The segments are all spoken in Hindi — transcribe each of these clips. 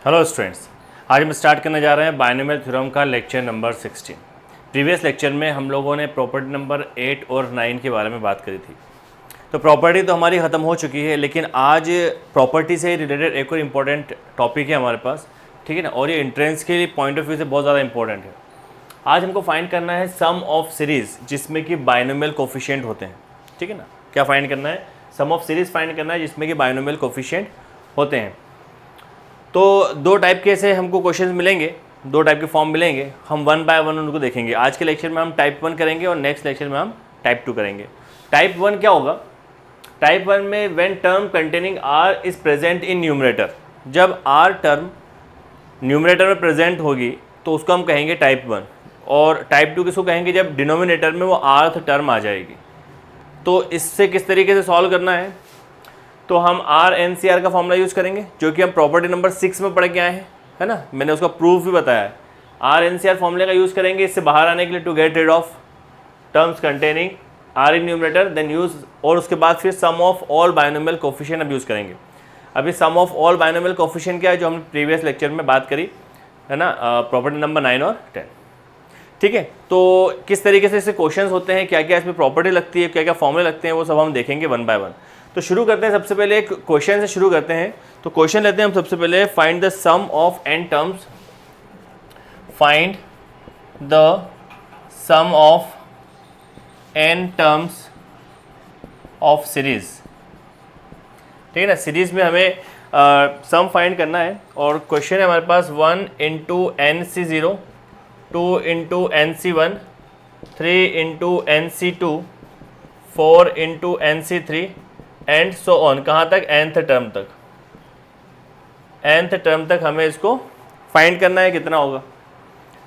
हेलो स्टूडेंट्स, आज हम स्टार्ट करने जा रहे हैं बायनोमियल थ्योरम का लेक्चर नंबर 16। प्रीवियस लेक्चर में हम लोगों ने प्रॉपर्टी नंबर 8 और 9 के बारे में बात करी थी। तो प्रॉपर्टी तो हमारी ख़त्म हो चुकी है, लेकिन आज प्रॉपर्टी से रिलेटेड एक और इम्पॉर्टेंट टॉपिक है हमारे पास, ठीक है ना। और ये एंट्रेंस के पॉइंट ऑफ व्यू से बहुत ज़्यादा इंपॉर्टेंट है। आज हमको फाइंड करना है सम ऑफ सीरीज़ जिसमें कि बायनोमियल कोफिशिएंट होते हैं, ठीक है ना। क्या फाइंड करना है? सम ऑफ सीरीज़ फाइंड करना है जिसमें कि बायनोमियल कोफिशिएंट होते हैं। तो दो टाइप के ऐसे हमको क्वेश्चंस मिलेंगे, दो टाइप के फॉर्म मिलेंगे। हम वन बाय वन उनको देखेंगे। आज के लेक्चर में हम टाइप 1 करेंगे और नेक्स्ट लेक्चर में हम टाइप 2 करेंगे। टाइप 1 क्या होगा? टाइप 1 में when term containing R is present in numerator, जब आर टर्म न्यूमरेटर में प्रेजेंट होगी तो उसको हम कहेंगे टाइप 1। और टाइप 2 किसको कहेंगे? जब डिनोमिनेटर में वो आर्थ टर्म आ जाएगी। तो इससे किस तरीके से सॉल्व करना है? तो हम आर एन सी आर का फॉर्मूला यूज़ करेंगे, जो कि हम प्रॉपर्टी नंबर 6 में पढ़ के आए हैं, है ना। मैंने उसका प्रूफ भी बताया है। आर एन सी आर फॉर्मूले का यूज़ करेंगे इससे बाहर आने के लिए, to get rid of terms containing R in numerator, then use, और उसके बाद फिर sum of all binomial coefficient अब यूज़ करेंगे। अभी sum of all binomial coefficient क्या है, जो हमने प्रीवियस लेक्चर में बात करी है ना, प्रॉपर्टी नंबर 9 और 10, ठीक है। तो किस तरीके से इससे क्वेश्चंस होते हैं, क्या क्या इसमें प्रॉपर्टी लगती है, क्या क्या फॉर्मूले लगते हैं, वो सब हम देखेंगे वन बाय वन। तो शुरू करते हैं, सबसे पहले एक क्वेश्चन से शुरू करते हैं। तो क्वेश्चन लेते हैं हम सबसे पहले, find the sum of n terms, find the sum of n terms of series, ठीक है ना। सीरीज में हमें सम फाइंड करना है और क्वेश्चन है हमारे पास 1 into NC0, 2 into NC1, 3 into NC2, 4 into NC3 and so on. कहाँ तक? nth टर्म तक। nth टर्म तक हमें इसको फाइंड करना है, कितना होगा,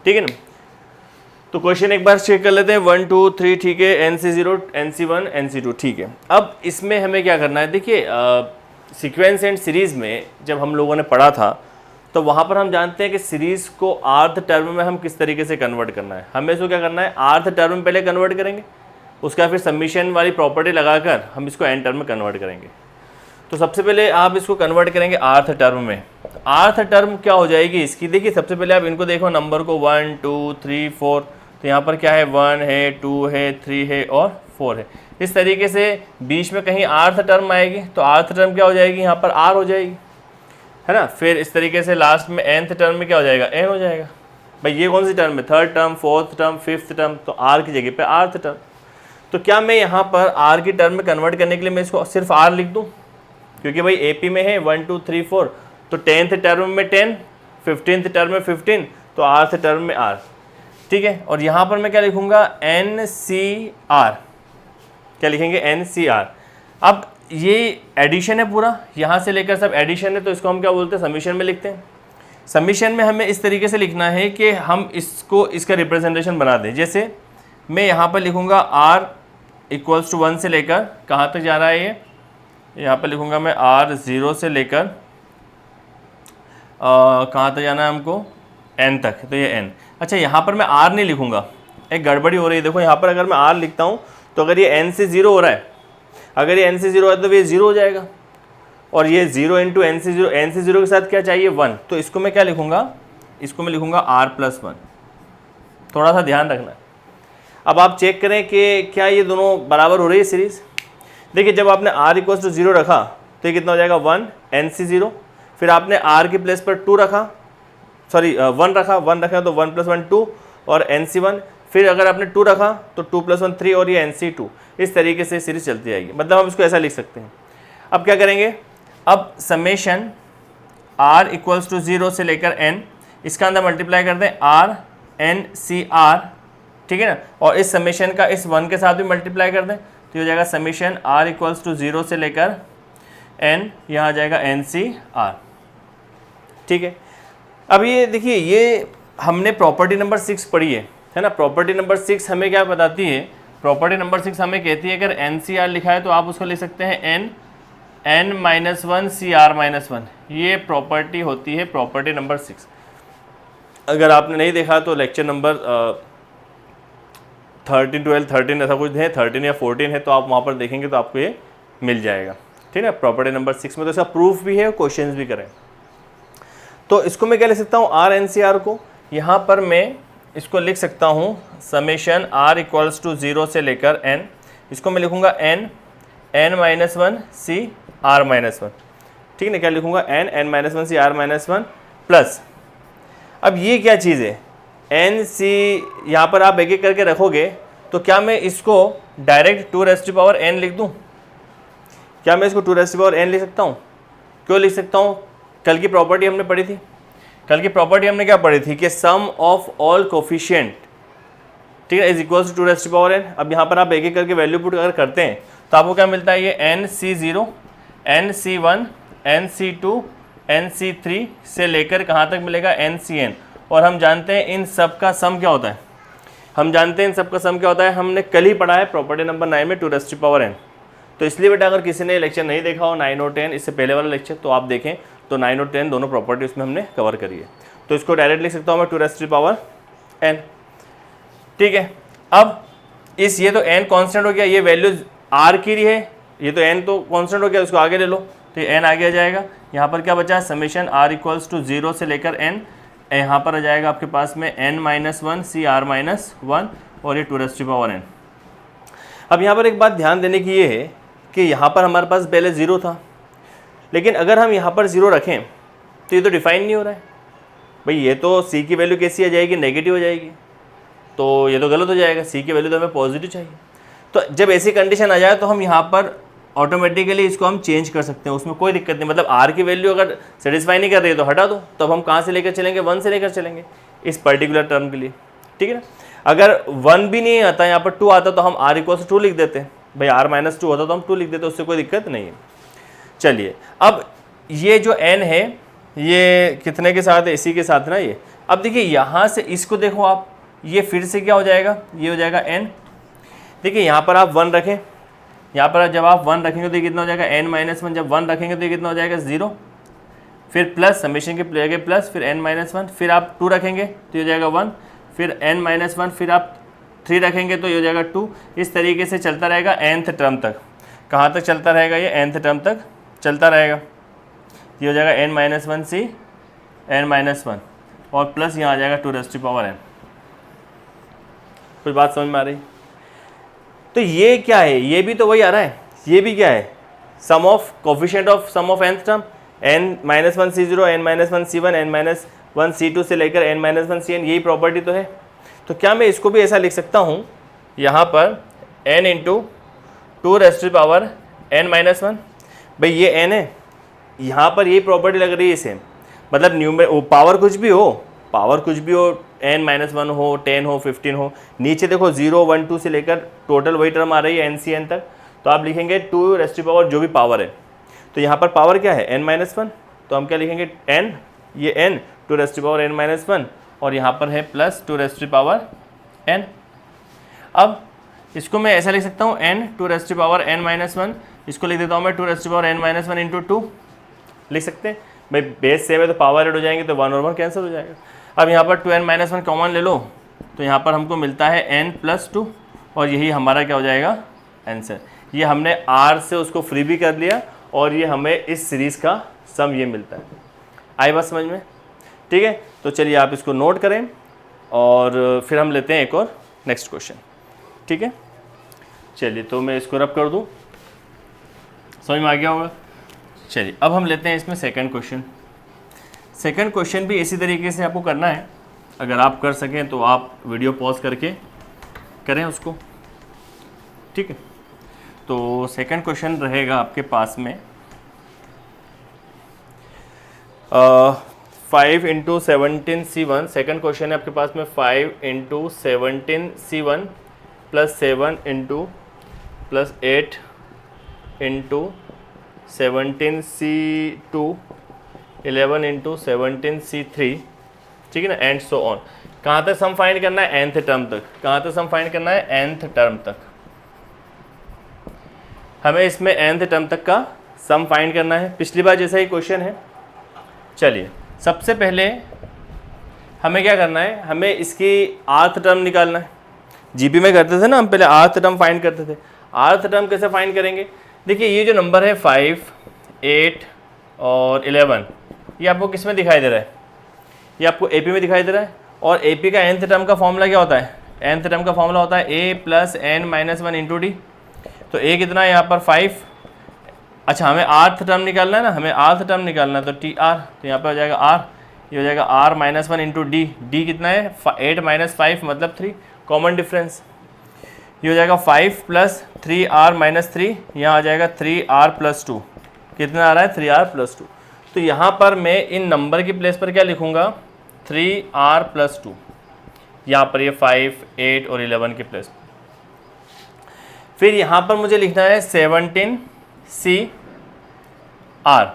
ठीक है ना। तो क्वेश्चन एक बार चेक कर लेते हैं, 1 2 3, ठीक है, NC0, NC1, NC2, ठीक है। अब इसमें हमें क्या करना है? देखिए, सीक्वेंस एंड सीरीज़ में जब हम लोगों ने पढ़ा था तो वहाँ पर हम जानते हैं कि सीरीज़ को आर्थ टर्म में हम किस तरीके से कन्वर्ट करना है। हमें इसको क्या करना है? आर्थ टर्म में पहले कन्वर्ट करेंगे, उसका फिर सबमिशन वाली प्रॉपर्टी लगाकर हम इसको एन टर्म में कन्वर्ट करेंगे। तो सबसे पहले आप इसको कन्वर्ट करेंगे आर्थ टर्म में। आर्थ टर्म क्या हो जाएगी इसकी? देखिए, सबसे पहले आप इनको देखो, नंबर को 1 2 3 4, तो यहाँ पर क्या है? 1 है, 2 है, 3 है और 4 है। इस तरीके से बीच में कहीं आर्थ टर्म आएगी तो आर्थ टर्म क्या हो जाएगी? यहाँ पर आर हो जाएगी, है ना। फिर इस तरीके से लास्ट में nth टर्म में क्या हो जाएगा? एन हो जाएगा। भाई ये कौन सी टर्म है? Third term, fourth term, fifth term, तो आर की जगह पे आर्थ टर्म। तो क्या मैं यहाँ पर आर की टर्म में कन्वर्ट करने के लिए मैं इसको सिर्फ आर लिख दूँ? क्योंकि भाई एपी में है 1 2 3 4, तो 10th टर्म में 10, 15th टर्म में 15, तो आर्थ टर्म में आर, ठीक है। और यहाँ पर मैं क्या लिखूँगा? N C r. क्या लिखेंगे? N C r. अब ये एडिशन है पूरा, यहाँ से लेकर सब एडिशन है, तो इसको हम क्या बोलते हैं? समीशन में लिखते हैं। समीशन में हमें इस तरीके से लिखना है कि हम इसको, इसका रिप्रेजेंटेशन बना दें। जैसे मैं यहाँ पर लिखूँगा r इक्वल्स टू 1 से लेकर कहाँ तक जा रहा है ये? यहाँ पर लिखूँगा मैं r 0 से लेकर कहाँ तक जाना है हमको? n तक, तो ये n। अच्छा, यहाँ पर मैं r नहीं लिखूँगा, एक गड़बड़ी हो रही है। देखो यहाँ पर अगर मैं r लिखता हूँ तो अगर ये n से 0 हो रहा है, अगर ये n से 0 है तो ये 0 हो जाएगा, और ये 0 इंटू n से 0, n से 0 के साथ क्या चाहिए? 1। तो इसको मैं क्या लिखूँगा? इसको मैं लिखूँगा r+1। थोड़ा सा ध्यान रखना है। अब आप चेक करें कि क्या ये दोनों बराबर हो रही है सीरीज़। देखिए, जब आपने r इक्वल्स टू 0 रखा तो ये कितना हो जाएगा? 1 NC0। फिर आपने r के प्लेस पर 2 रखा, सॉरी 1 रखा, 1 रखा तो 1 + 1 2 और NC1। फिर अगर आपने 2 रखा तो 2 + 1 3 और ये NC2। इस तरीके से सीरीज़ चलती जाएगी। मतलब हम इसको ऐसा लिख सकते हैं। अब क्या करेंगे? अब समेशन r इक्वल्स टू 0 से लेकर n, इसका अंदर मल्टीप्लाई कर दें r n c r, ठीक है ना। और इस समेशन का इस 1 के साथ भी मल्टीप्लाई कर दें, तो हो जाएगा समेशन r इक्वल्स टू 0 से लेकर n, यहाँ आ जाएगा NCR, ठीक है। अब ये देखिए, ये हमने प्रॉपर्टी नंबर 6 पढ़ी है ना। प्रॉपर्टी नंबर 6 हमें क्या बताती है? प्रॉपर्टी नंबर 6 हमें कहती है अगर NCR लिखा है तो आप उसको लिख सकते हैं n-1 CR-1। ये प्रॉपर्टी होती है प्रॉपर्टी नंबर 6। अगर आपने नहीं देखा तो लेक्चर नंबर 13 12 13 ऐसा कुछ है, 13 या 14 है, तो आप वहाँ पर देखेंगे तो आपको ये मिल जाएगा, ठीक है। प्रॉपर्टी नंबर 6 में तो इसका प्रूफ भी है और क्वेश्चंस भी करें। तो इसको मैं क्या लिख सकता हूँ, आर एन सी आर को यहाँ पर मैं इसको लिख सकता हूँ समेशन आर इक्वल्स टू 0 से लेकर एन, इसको मैं लिखूँगा n n minus one C r minus one, ठीक है ना। क्या लिखूँगा, n n minus one C r minus one plus, अब ये क्या चीज़ है, एन सी, यहाँ पर आप एक एक करके रखोगे तो क्या मैं इसको direct 2 raise to power n लिख दूँ, क्या मैं इसको 2 रेज़ टू पावर एन लिख सकता हूँ, क्यों लिख सकता हूँ, कल की प्रॉपर्टी हमने पढ़ी थी, कल की प्रॉपर्टी हमने क्या पढ़ी थी कि सम ऑफ ऑल कोफिशिएंट, ठीक है, is equals to 2 raise to power n. अब यहाँ पर आप एक एक करके वैल्यू पुट अगर करते हैं तो आपको क्या मिलता है, ये n C zero n C one n C two n C three से लेकर कहाँ तक मिलेगा, एन सी एन। और हम जानते हैं इन सब का सम क्या होता है, हम जानते हैं इन सब का सम क्या होता है, हमने कल ही पढ़ा है प्रॉपर्टी नंबर 9 में 2 रेज़ टू पावर एन। तो इसलिए बेटा अगर किसी ने लेक्चर नहीं देखा हो 9 और 10, इससे पहले वाला लेक्चर, तो आप देखें तो 9 और 10 दोनों प्रॉपर्टी उसमें हमने कवर करी है। तो इसको डायरेक्ट लिख सकता हूँ मैं 2 रेज़ टू पावर एन, ठीक है। अब इस ये तो एन कांस्टेंट हो गया, ये वैल्यू आर की है, ये तो एन तो कांस्टेंट हो गया, उसको आगे ले लो तो ये एन आगे आ जाएगा। यहाँ पर क्या बचा, समेशन आर इक्वल्स टू 0 से लेकर एन, यहाँ पर आ जाएगा आपके पास में n minus one C r minus one और ये 2 रेज़ टू पावर एन। अब यहाँ पर एक बात ध्यान देने की ये है कि यहाँ पर हमारे पास पहले 0 था, लेकिन अगर हम यहाँ पर 0 रखें तो ये तो डिफाइन नहीं हो रहा है भाई, ये तो सी की वैल्यू कैसी आ जाएगी, नेगेटिव हो जाएगी, तो ये तो गलत हो जाएगा, सी की वैल्यू तो हमें पॉजिटिव चाहिए। तो जब ऐसी कंडीशन आ जाए तो हम यहाँ पर ऑटोमेटिकली इसको हम चेंज कर सकते हैं, उसमें कोई दिक्कत नहीं, मतलब आर की वैल्यू अगर सेटिस्फाई नहीं कर रही है तो हटा दो, तब हम कहाँ से लेकर चलेंगे, 1 से लेकर चलेंगे इस पर्टिकुलर टर्म के लिए, ठीक है ना। अगर 1 भी नहीं आता, यहाँ पर 2 आता तो हम आर इक्वल 2 लिख देते हैं भाई, आर माइनस 2 होता तो हम 2 लिख देते, उससे कोई दिक्कत नहीं है। चलिए अब ये जो n है ये कितने के साथ है, इसी के साथ ना ये। अब देखिए यहाँ से इसको देखो आप, ये फिर से क्या हो जाएगा, ये हो जाएगा n। देखिए यहाँ पर आप 1 रखें, यहाँ पर जब आप 1 रखेंगे तो ये कितना हो जाएगा, n माइनस वन, जब 1 रखेंगे तो ये कितना हो जाएगा 0, फिर प्लस समेशन के जगह प्लस, फिर n माइनस वन, फिर आप 2 रखेंगे तो ये हो जाएगा 1, फिर n माइनस वन, फिर आप 3 रखेंगे तो ये हो जाएगा 2। इस तरीके से चलता रहेगा nth टर्म तक। कहाँ तक चलता रहेगा, ये nth टर्म तक चलता रहेगा। ये हो जाएगा n माइनस वन सी n माइनस वन और प्लस यहाँ आ जाएगा 2 रेज़ टू पावर n। कोई बात समझ में आ रही? तो ये क्या है, ये भी तो वही आ रहा है, ये भी क्या है, sum of coefficient of sum of nth term, n minus one C zero, n minus one C one, n minus one C two से लेकर n minus one C N, यही प्रॉपर्टी तो है। तो क्या मैं इसको भी ऐसा लिख सकता हूँ, यहाँ पर n into 2 raise to power n minus one, भाई ये n है, यहाँ पर ये प्रॉपर्टी लग रही है इसे, मतलब न्यूमर पावर कुछ भी हो, पावर कुछ भी हो, n माइनस वन हो, 10 हो, 15 हो, नीचे देखो 0 1 2 से लेकर टोटल वही टर्म आ रही है NCN तक, तो आप लिखेंगे 2 रेज़ टू पावर जो भी पावर है। तो यहाँ पर पावर क्या है, n माइनस वन, तो हम क्या लिखेंगे n, ये n 2 raise to power n minus one और यहाँ पर है plus 2 raise to power n। अब इसको मैं ऐसा लिख सकता हूँ n 2 raise to power n minus one, इसको लिख देता हूँ मैं 2 raise to power n minus one into 2 लिख सकते हैं भाई, बेस सेम है तो पावर ऐड हो जाएंगे तो 1 और 1 कैंसिल हो जाएगा। अब यहाँ पर 2n माइनस वन कॉमन ले लो तो यहाँ पर हमको मिलता है n प्लस 2 और यही हमारा क्या हो जाएगा आंसर। ये हमने r से उसको फ्री भी कर लिया और ये हमें इस सीरीज़ का सम ये मिलता है। आई बात समझ में? ठीक है, तो चलिए आप इसको नोट करें और फिर हम लेते हैं एक और नेक्स्ट क्वेश्चन। ठीक है, चलिए तो मैं इसको रब कर दूँ, समझ में आ गया होगा। चलिए अब हम लेते हैं इसमें सेकंड क्वेश्चन। सेकंड क्वेश्चन भी इसी तरीके से आपको करना है, अगर आप कर सकें तो आप वीडियो पॉज करके करें उसको। ठीक है, तो सेकंड क्वेश्चन रहेगा आपके पास में 5 इंटू 17C1। सेकेंड क्वेश्चन है आपके पास में 5 into 17C1 plus 7 into plus 8 into 17C2 11 into 17C3, ठीक है ना, एंड सो ऑन। कहाँ तक सम फाइंड करना है, nth टर्म तक। कहाँ तक सम फाइंड करना है, nth टर्म तक। हमें इसमें nth टर्म तक का सम फाइंड करना है, पिछली बार जैसा ही क्वेश्चन है। चलिए सबसे पहले हमें क्या करना है, हमें इसकी rth टर्म निकालना है। जीपी में करते थे ना हम, पहले rth टर्म फाइंड करते थे। rth टर्म कैसे फाइंड करेंगे, देखिए ये जो नंबर है 5 8 और 11, ये आपको किस में दिखाई दे रहा है, ये आपको AP में दिखाई दे रहा है। और AP का nth टर्म का फॉर्मूला क्या होता है? nth टर्म का फॉर्मूला होता है A plus n minus 1 into D. तो A कितना है यहाँ पर 5। अच्छा, हमें rth टर्म निकालना है ना, हमें rth टर्म निकालना है, तो TR, तो यहाँ पर हो जाएगा R, ये हो जाएगा R minus 1 into D. D कितना है? 8 माइनस 5 मतलब 3, कॉमन डिफरेंस। ये हो जाएगा 5 प्लस 3R माइनस 3, यहाँ आ जाएगा 3R प्लस 2। कितना आ रहा है? 3R plus 2। तो यहाँ पर मैं इन नंबर की प्लेस पर क्या लिखूँगा? 3R plus 2। यहाँ पर ये 5, 8 और 11 की प्लेस। फिर यहाँ पर मुझे लिखना है 17CR,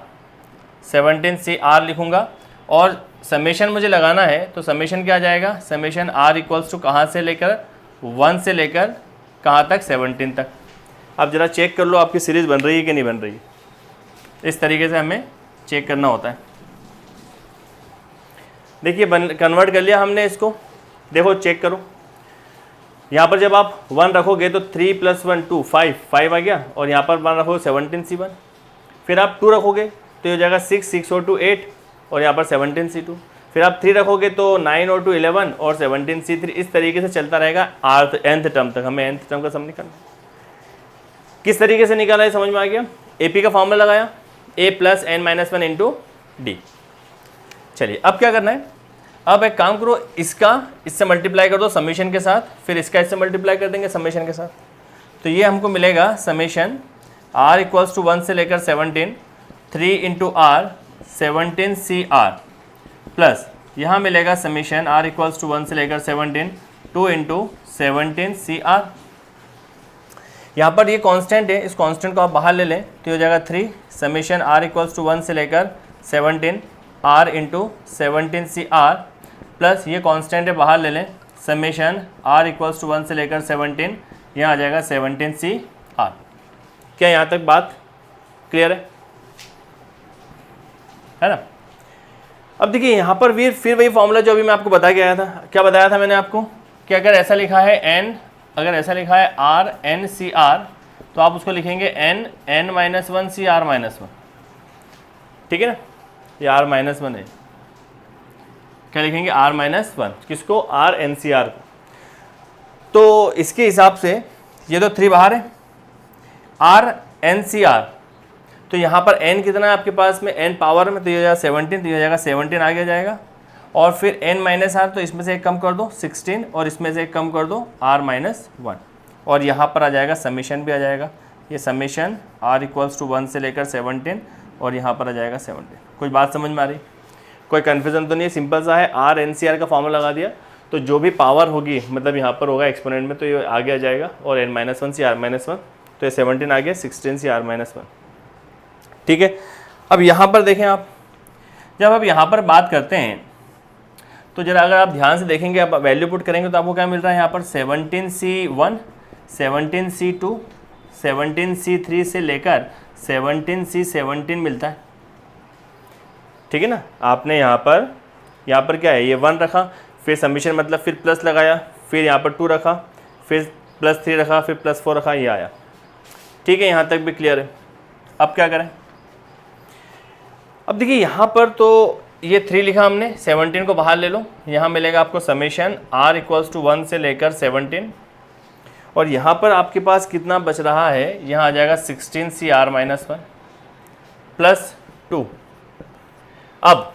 17CR लिखूँगा। और समेशन मुझे लगाना है, तो समेशन क्या आ जाएगा? समेशन R इक्वल्स टू कहाँ से लेकर 1 से लेकर कहाँ तक? 17 तक। अब ज़रा चेक कर लो आपकी सीरीज़ बन रही है कि नहीं बन रही है। इस तरीके से हमें चेक करना होता है। देखिए कन्वर्ट कर लिया हमने इसको। देखो चेक करो, यहाँ पर जब आप 1 रखोगे तो 3 प्लस 1 2, 5 आ गया। और यहाँ पर 1 रखोगे 17C1। फिर आप 2 रखोगे तो ये हो जाएगा 6, 6 और 2 8, और यहाँ पर 17C2। फिर आप 3 रखोगे तो 9 और 2 11 और 17C3। इस तरीके से चलता रहेगा nth टर्म तक। हमें nth टर्म का सम निकालना है। किस तरीके से निकाला है समझ में आ गया? AP का फॉर्मूला लगाया, A plus n minus 1 into D. चलिए अब क्या करना है? अब एक काम करो, इसका इससे मल्टीप्लाई कर दो समेशन के साथ, फिर इसका इससे मल्टीप्लाई कर देंगे समेशन के साथ। तो ये हमको मिलेगा समेशन R इक्वल्स टू 1 से लेकर 17, 3 इंटू R 17CR, प्लस यहाँ मिलेगा समेशन R इक्वल्स टू 1 से लेकर 17, 2 इंटू 17CR। यहाँ पर ये कांस्टेंट है, इस कांस्टेंट को आप बाहर ले लें तो हो जाएगा 3 समेशन R इक्वल्स टू 1 से लेकर 17 R इंटू 17CR, प्लस ये कांस्टेंट है बाहर ले लें, समेशन R इक्वल्स टू 1 से लेकर 17, यहाँ आ जाएगा 17CR। क्या यहाँ तक बात क्लियर है ना? अब देखिए यहाँ पर फिर वही फॉर्मूला जो अभी मैं आपको बता के आया था। क्या बताया था मैंने आपको कि अगर ऐसा लिखा है अगर ऐसा लिखा है R n C R, तो आप उसको लिखेंगे n minus 1 C R minus 1। ठीक है ना? ये R माइनस 1 है। क्या लिखेंगे? R minus 1। किसको? R n C R को। तो इसके हिसाब से ये तो 3 बाहर है, R n C R। तो यहाँ पर n कितना है आपके पास में? n पावर में, तो ये हो जाएगा 17, तो ये हो जाएगा 17 आगे जाएगा। और फिर n माइनस R, तो इसमें से एक कम कर दो 16, और इसमें से एक कम कर दो R माइनस 1। और यहाँ पर आ जाएगा समेशन भी आ जाएगा, ये समेशन R इक्वल्स टू 1 से लेकर 17, और यहाँ पर आ जाएगा 17। कोई बात समझ में आ रही? कोई कन्फ्यूजन तो नहीं है? सिंपल सा है, R n C R का फॉर्मूला लगा दिया, तो जो भी पावर होगी मतलब यहाँ पर होगा एक्सपोनेंट में, तो ये आगे आ जाएगा, और n minus 1 C R minus 1, तो ये 17 आ गया, 16 C R माइनस 1। ठीक है। अब यहाँ पर देखें आप, जब आप यहाँ पर बात करते हैं तो जरा अगर आप ध्यान से देखेंगे, आप वैल्यू पुट करेंगे तो आपको क्या मिल रहा है यहाँ पर? 17C1, 17C2, 17C3 से लेकर 17C17 मिलता है। ठीक है ना? आपने यहाँ पर क्या है? ये 1 रखा, फिर समीशन मतलब फिर प्लस लगाया, फिर यहाँ पर 2 रखा, फिर प्लस 3 रखा, फिर प्लस 4 रखा, ये आया। ठीक है, यहाँ तक भी क्लियर है। अब क्या करें? अब देखिए यहाँ पर तो ये 3 लिखा हमने, 17 को बाहर ले लो, यहाँ मिलेगा आपको समेशन R इक्वल्स टू 1 से लेकर 17, और यहाँ पर आपके पास कितना बच रहा है? यहाँ आ जाएगा 16CR माइनस 1 प्लस 2। अब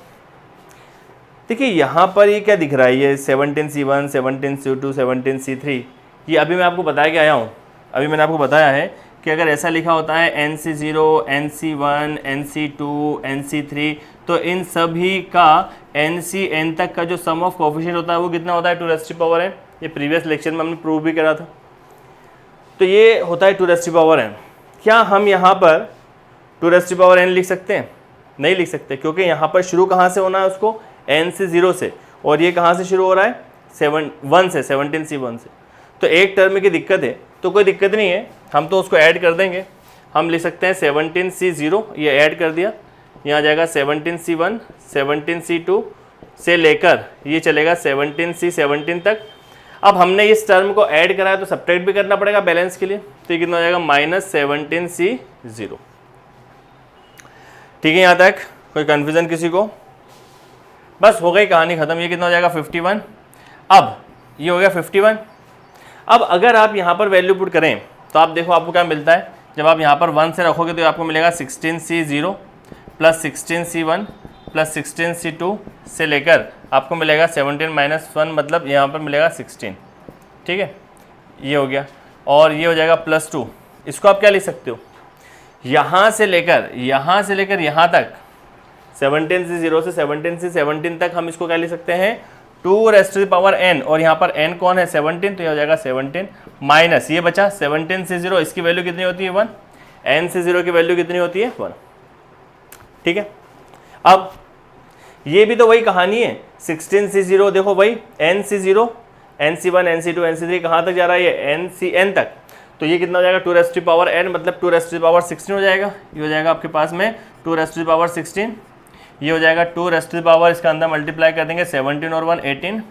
देखिए यहाँ पर ये क्या दिख रहा है? ये 17C1, 17C2, 17C3, ये अभी मैं आपको बता के आया हूँ। अभी मैंने आपको बताया है कि अगर ऐसा लिखा होता है NC0, NC1, NC2, NC3, तो इन सभी का NCN तक का जो सम ऑफ कोफिशिएंट होता है वो कितना होता है? 2n। ये प्रीवियस लेक्चर में हमने प्रूव भी करा था। तो ये होता है 2n। क्या हम यहाँ पर 2n लिख सकते हैं? नहीं लिख सकते, क्योंकि यहाँ पर शुरू कहाँ से होना है उसको? NC0 से, और ये कहाँ से शुरू हो रहा है? 1 से, 17C1 से। तो एक टर्म की दिक्कत है, तो कोई दिक्कत नहीं है, हम तो उसको ऐड कर देंगे। हम लिख सकते हैं 17C0, ये ऐड कर दिया, यहाँ आ जाएगा 17C1, 17C2 से लेकर ये चलेगा 17C17 तक। अब हमने इस टर्म को ऐड करा है तो सब्ट्रैक्ट भी करना पड़ेगा बैलेंस के लिए, तो ये कितना हो जाएगा? Minus 17C0। ठीक है, यहाँ तक कोई कन्फ्यूजन किसी को? बस हो गई कहानी ख़त्म। ये कितना हो जाएगा 51। अब ये हो गया 51। अब अगर आप यहाँ पर वैल्यू पुट करें तो आप देखो आपको क्या मिलता है। जब आप यहाँ पर 1 से रखोगे तो आपको मिलेगा 16C0 plus 16C1 plus 16C2 से लेकर आपको मिलेगा 17 माइनस 1, मतलब यहाँ पर मिलेगा 16। ठीक है, ये हो गया। और ये हो जाएगा +2। इसको आप क्या लिख सकते हो, यहाँ से लेकर यहाँ तक 17C0 से 17C17 तक हम इसको क्या लिख सकते हैं 2n, और यहाँ पर n कौन है 17, तो ये हो जाएगा 17 माइनस ये बचा 17C0, इसकी वैल्यू कितनी होती है 1, nC0 की वैल्यू कितनी होती है 1। ठीक है, अब ये भी तो वही कहानी है। 16C0 देखो वही nC0, nC1, nC2, nC3 कहाँ तक जा रहा है ये ncn तक, तो ये कितना हो जाएगा 2n, मतलब 216 हो जाएगा। ये हो जाएगा आपके पास में 216, ये हो जाएगा 2 इसका अंदर मल्टीप्लाई कर देंगे 17 और 1 18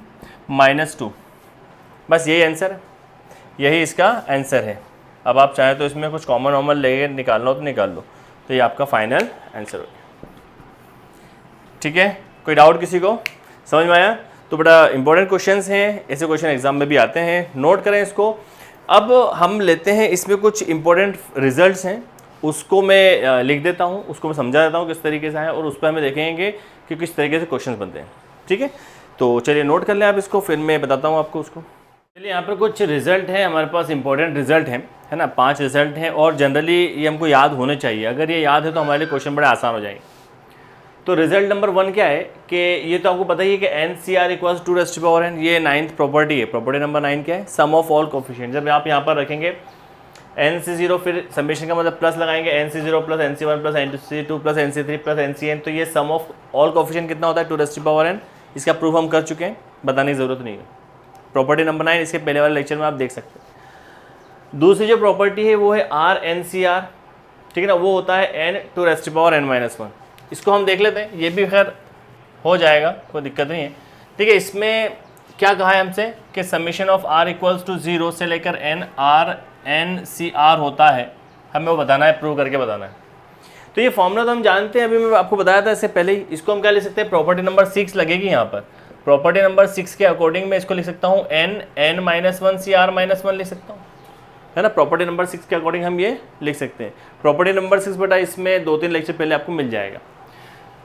माइनस 2। बस यही आंसर है, यही इसका आंसर है। अब आप चाहें तो इसमें कुछ कॉमन वॉमन लेके निकालना हो तो निकाल लो, तो ये आपका फाइनल आंसर हो गया। ठीक है, कोई डाउट किसी को, समझ में आया? तो बड़ा इंपॉर्टेंट क्वेश्चंस हैं, ऐसे क्वेश्चन एग्जाम में भी आते हैं, नोट करें इसको। अब हम लेते हैं इसमें कुछ इंपॉर्टेंट रिजल्ट्स हैं, उसको मैं लिख देता हूँ, उसको मैं समझा देता हूँ किस तरीके से है, और उस पर हमें देखेंगे कि किस तरीके से क्वेश्चंस बनते हैं। ठीक है, तो चलिए नोट कर लें आप इसको, फिर मैं बताता हूँ आपको उसको। चलिए यहाँ पर कुछ रिजल्ट है हमारे पास, इंपॉर्टेंट रिजल्ट हैं, है ना, 5 रिजल्ट हैं, और जनरली ये हमको याद होने चाहिए। अगर ये याद है तो हमारे लिए क्वेश्चन बड़े आसान हो जाएंगे। तो रिजल्ट नंबर 1 क्या है कि ये तो आपको पता ही है कि NCR इक्वल्स 2n, ये 9th प्रॉपर्टी है। प्रॉपर्टी नंबर 9 क्या है, सम ऑफ ऑल कोफिशिएंट। जब आप यहाँ पर रखेंगे NC0, फिर समेशन का मतलब प्लस लगाएंगे, NC0 plus NC1 plus NC2 plus NC3 plus NCn, तो ये सम ऑफ ऑल कोफिशिएंट कितना होता है 2n। इसका प्रूफ हम कर चुके हैं, बताने की ज़रूरत नहीं है। प्रॉपर्टी नंबर 9 इसके पहले वाले लेक्चर में आप देख सकते हैं। दूसरी जो प्रॉपर्टी है वो है RNCR, ठीक है ना, वो होता है n2n-1। इसको हम देख लेते हैं, ये भी खैर हो जाएगा, कोई दिक्कत नहीं है। ठीक है, इसमें क्या कहा है हमसे कि summation of r equals to 0 से लेकर NCR होता है, हमें वो बताना है, प्रूव करके बताना है। तो ये फॉर्मूला तो हम जानते हैं, अभी मैं आपको बताया था इससे पहले ही। इसको हम क्या लिख सकते हैं, प्रॉपर्टी नंबर 6 लगेगी यहाँ पर। प्रॉपर्टी नंबर 6 के अकॉर्डिंग मैं इसको लिख सकता हूँ n-1 CR-1 लिख सकता हूँ, है ना। प्रॉपर्टी नंबर 6 के अकॉर्डिंग हम ये लिख सकते हैं। प्रॉपर्टी नंबर 6 बेटा इसमें 2-3 लेक्चर पहले आपको मिल जाएगा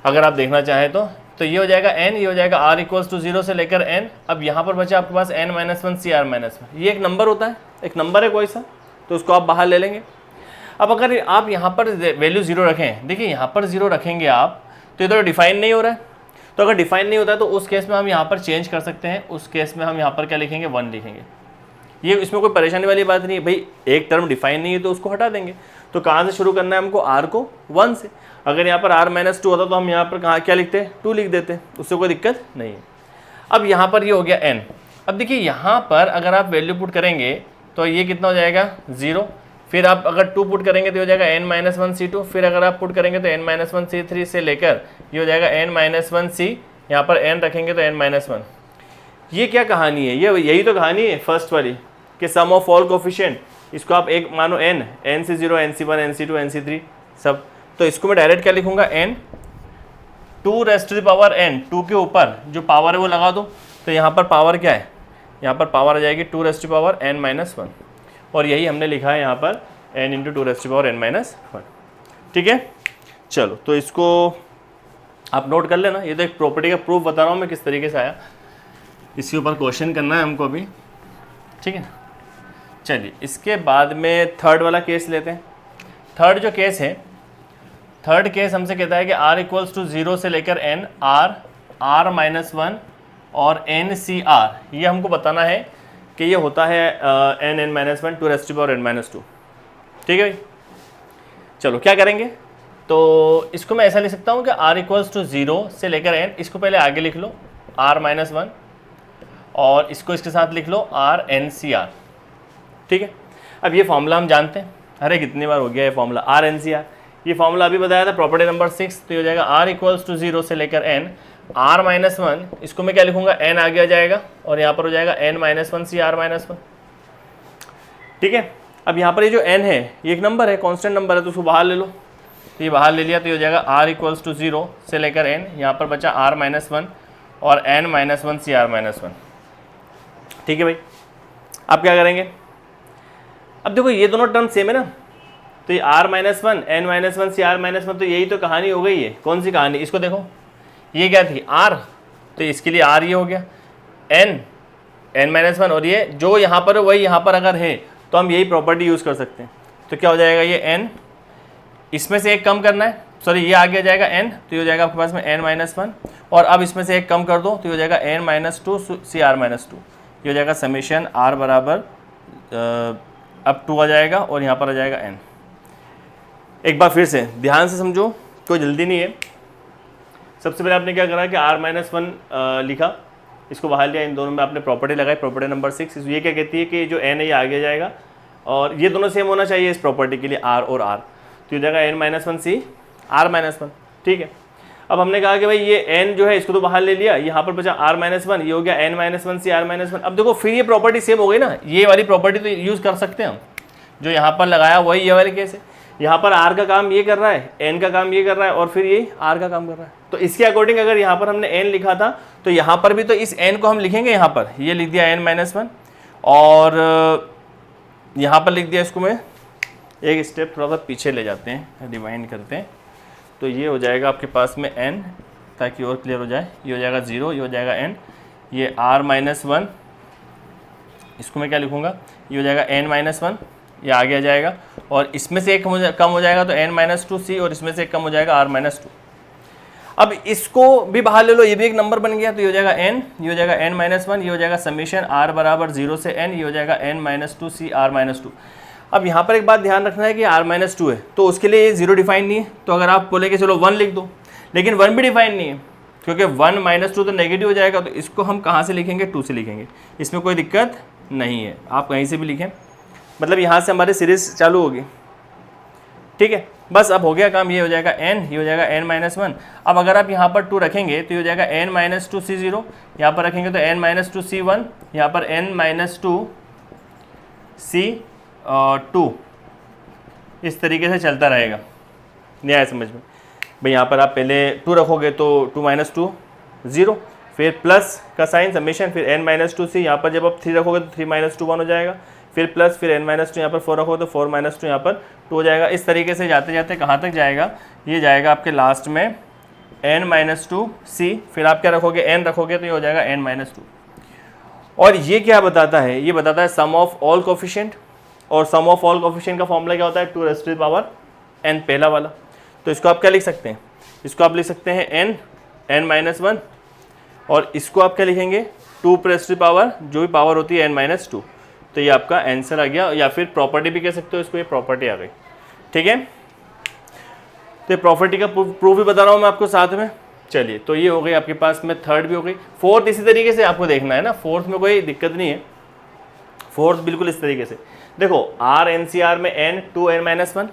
अगर आप देखना चाहें तो ये हो जाएगा n, ये हो जाएगा r इक्वल्स टू 0 से लेकर n। अब यहाँ पर बचा आपके पास n-1 CR-1, ये एक नंबर होता है, एक नंबर है कोई सा, तो उसको आप बाहर ले लेंगे। अब अगर आप यहाँ पर वैल्यू 0 रखें, देखिए यहाँ पर 0 रखेंगे आप, तो ये तो डिफाइन नहीं हो रहा है। तो अगर डिफाइन नहीं होता है तो उस केस में हम यहाँ पर चेंज कर सकते हैं। उस केस में हम यहाँ पर क्या लिखेंगे 1 लिखेंगे। ये इसमें कोई परेशानी वाली बात नहीं है भाई, एक टर्म डिफाइन नहीं है तो उसको हटा देंगे। तो कहाँ से शुरू करना है हमको, r को 1 से। अगर यहाँ पर r-2 होता तो हम यहाँ पर कहाँ क्या लिखते हैं 2 लिख देते, उससे कोई दिक्कत नहीं है। अब यहाँ पर ये हो गया n। अब देखिए यहाँ पर अगर आप वैल्यू पुट करेंगे तो ये कितना हो जाएगा 0, फिर आप अगर 2 पुट करेंगे तो हो जाएगा n-1 C2, फिर अगर आप पुट करेंगे तो n-1 C3 से लेकर ये हो जाएगा n-1 C, यहाँ पर n रखेंगे तो n-1। ये क्या कहानी है, ये यही तो कहानी है फर्स्ट वाली कि सम ऑफ ऑल कोफिशिएंट। इसको आप एक मानो NC0 NC1 NC2 NC3 सब, तो इसको मैं डायरेक्ट क्या लिखूंगा n 2n, 2 के ऊपर जो पावर है वो लगा दो। तो यहाँ पर पावर क्या है, यहाँ पर पावर आ जाएगी 2n-1, और यही हमने लिखा है यहाँ पर n × 2n-1। ठीक है, चलो तो इसको आप नोट कर लेना। ये तो एक प्रॉपर्टी का प्रूफ बता रहा हूँ मैं किस तरीके से आया, इसके ऊपर क्वेश्चन करना है हमको अभी। ठीक है, चलिए इसके बाद में थर्ड वाला केस लेते हैं। थर्ड जो केस है, थर्ड केस हमसे कहता है कि r इक्वल्स टू 0 से लेकर n, r-1 और NCR, ये हमको बताना है कि ये होता है n-1 2n-2। ठीक है, चलो क्या करेंगे, तो इसको मैं ऐसा लिख सकता हूँ कि r इक्वल्स टू 0 से लेकर n, इसको पहले आगे लिख लो r-1, और इसको इसके साथ लिख लो RNCR। ठीक है, अब ये फॉर्मूला हम जानते हैं, अरे कितनी बार हो गया ये फॉर्मूला RNCR। ये फॉर्मूला अभी बताया था प्रॉपर्टी नंबर 6, तो ये हो जाएगा r इक्वल्स टू 0 से लेकर n, r-1, इसको मैं क्या लिखूंगा n आगे आ जाएगा, और यहाँ पर हो जाएगा n-1 CR-1। ठीक है, अब यहाँ पर ये जो n है ये एक नंबर है, कांस्टेंट नंबर है, तो उसको बाहर ले लो। तो ये बाहर ले लिया तो ये हो जाएगा r इक्वल्स टू 0 से लेकर n, यहाँ पर बचा r-1, और n-1 CR-1। ठीक है भाई, अब क्या करेंगे, अब देखो ये दोनों टर्म सेम है ना, तो ये r-1 n-1 CR-1, तो यही तो कहानी हो गई है। कौन सी कहानी, इसको देखो, ये क्या थी r, तो इसके लिए r ये हो गया, n-1 और ये जो यहाँ पर है वही यहाँ पर अगर है तो हम यही प्रॉपर्टी यूज़ कर सकते हैं। तो क्या हो जाएगा, ये n, इसमें से एक कम करना है, सॉरी ये आगे आ जाएगा n, तो ये हो जाएगा आपके पास में n-1, और अब इसमें से एक कम कर दो तो ये हो जाएगा n-2 CR-2, ये हो जाएगा समेशन r बराबर अब 2 आ जाएगा और यहाँ पर आ जाएगा n। एक बार फिर से ध्यान से समझो, कोई जल्दी नहीं है। सबसे पहले आपने क्या करा कि r-1 लिखा, इसको बाहर लिया, इन दोनों में आपने प्रॉपर्टी लगाई, प्रॉपर्टी नंबर 6। ये क्या कहती है कि जो n है ये आगे जाएगा और ये दोनों सेम होना चाहिए इस प्रॉपर्टी के लिए, r और r, तो ये जाएगा n-1 CR-1। ठीक है, अब हमने कहा कि भाई ये n जो है इसको तो बाहर ले लिया, यहाँ पर बचा r-1, ये हो गया n-1 CR-1। अब देखो फिर ये प्रॉपर्टी सेम हो गई ना, ये वाली प्रॉपर्टी तो यूज़ कर सकते हैं हम, जो यहाँ पर लगाया वही ये वाले केस है। यहाँ पर r का काम ये कर रहा है, n का काम ये कर रहा है और फिर ये r का काम कर रहा है। तो इसके अकॉर्डिंग अगर यहाँ पर हमने n लिखा था तो यहाँ पर भी तो इस n को हम लिखेंगे, यहाँ पर ये लिख दिया n-1 और यहाँ पर लिख दिया, इसको मैं एक स्टेप थोड़ा सा पीछे ले जाते हैं, रिवाइंड करते हैं, तो ये हो जाएगा आपके पास में n, ताकि और क्लियर हो जाए, ये हो जाएगा 0, ये हो जाएगा n, ये r-1, इसको मैं क्या लिखूँगा, ये हो जाएगा n-1, ये आगे आ जाएगा और इसमें से एक कम हो जाएगा तो n-2 C और इसमें से एक कम हो जाएगा r-2। अब इसको भी बाहर ले लो, ये भी एक नंबर बन गया, तो ये हो जाएगा n, ये हो जाएगा n-1, ये हो जाएगा समेशन r बराबर 0 से n, ये हो जाएगा n-2 CR-2। अब यहाँ पर एक बात ध्यान रखना है कि r-2 है तो उसके लिए ये 0 डिफाइन नहीं है, तो अगर आप बोले कि चलो 1 लिख दो, लेकिन 1 भी डिफाइन नहीं है क्योंकि 1 - 2 तो नेगेटिव हो जाएगा, तो इसको हम कहाँ से लिखेंगे, 2 से लिखेंगे, इसमें कोई दिक्कत नहीं है, आप कहीं से भी लिखें, मतलब यहाँ से हमारी सीरीज चालू होगी। ठीक है, बस अब हो गया काम, ये हो जाएगा n, ये हो जाएगा n-1। अब अगर आप यहाँ पर 2 रखेंगे तो ये हो जाएगा n-2 C0, यहाँ पर रखेंगे तो n-2 C1, यहाँ पर n-2 C2, इस तरीके से चलता रहेगा। नहीं आया समझ में भाई, यहाँ पर आप पहले 2 रखोगे तो 2 - 2 0, फिर प्लस का साइन समेशन, फिर n-2 C, यहाँ पर जब आप 3 रखोगे तो 3 - 2 1 हो जाएगा, फिर प्लस, फिर n-2 यहाँ पर 4 रखोगे तो 4 - 2 यहाँ पर 2 हो जाएगा। इस तरीके से जाते जाते कहाँ तक जाएगा, ये जाएगा आपके लास्ट में n-2 C, फिर आप क्या रखोगे, n रखोगे तो ये हो जाएगा n-2। और ये क्या बताता है, ये बताता है सम ऑफ ऑल कोफिशिएंट, और सम ऑफ ऑल कोफिशिएंट का फॉर्मूला क्या होता है, 2 raised to the power n, पहला वाला। तो इसको आप क्या लिख सकते हैं, इसको आप लिख सकते हैं n-1 और इसको आप क्या लिखेंगे, 2 raised to the power, जो भी पावर होती है n-2, तो ये आपका आंसर आ गया, या फिर प्रॉपर्टी भी कह सकते हो इसको, ये प्रॉपर्टी आ गई। ठीक है, तो ये प्रॉपर्टी का प्रूफ भी बता रहा हूँ मैं आपको साथ में। चलिए, तो ये हो गई आपके पास में, थर्ड भी हो गई, फोर्थ इसी तरीके से आपको देखना है ना, फोर्थ में कोई दिक्कत नहीं है, फोर्थ बिल्कुल इस तरीके से देखो, r-NCR में n 2 n-1,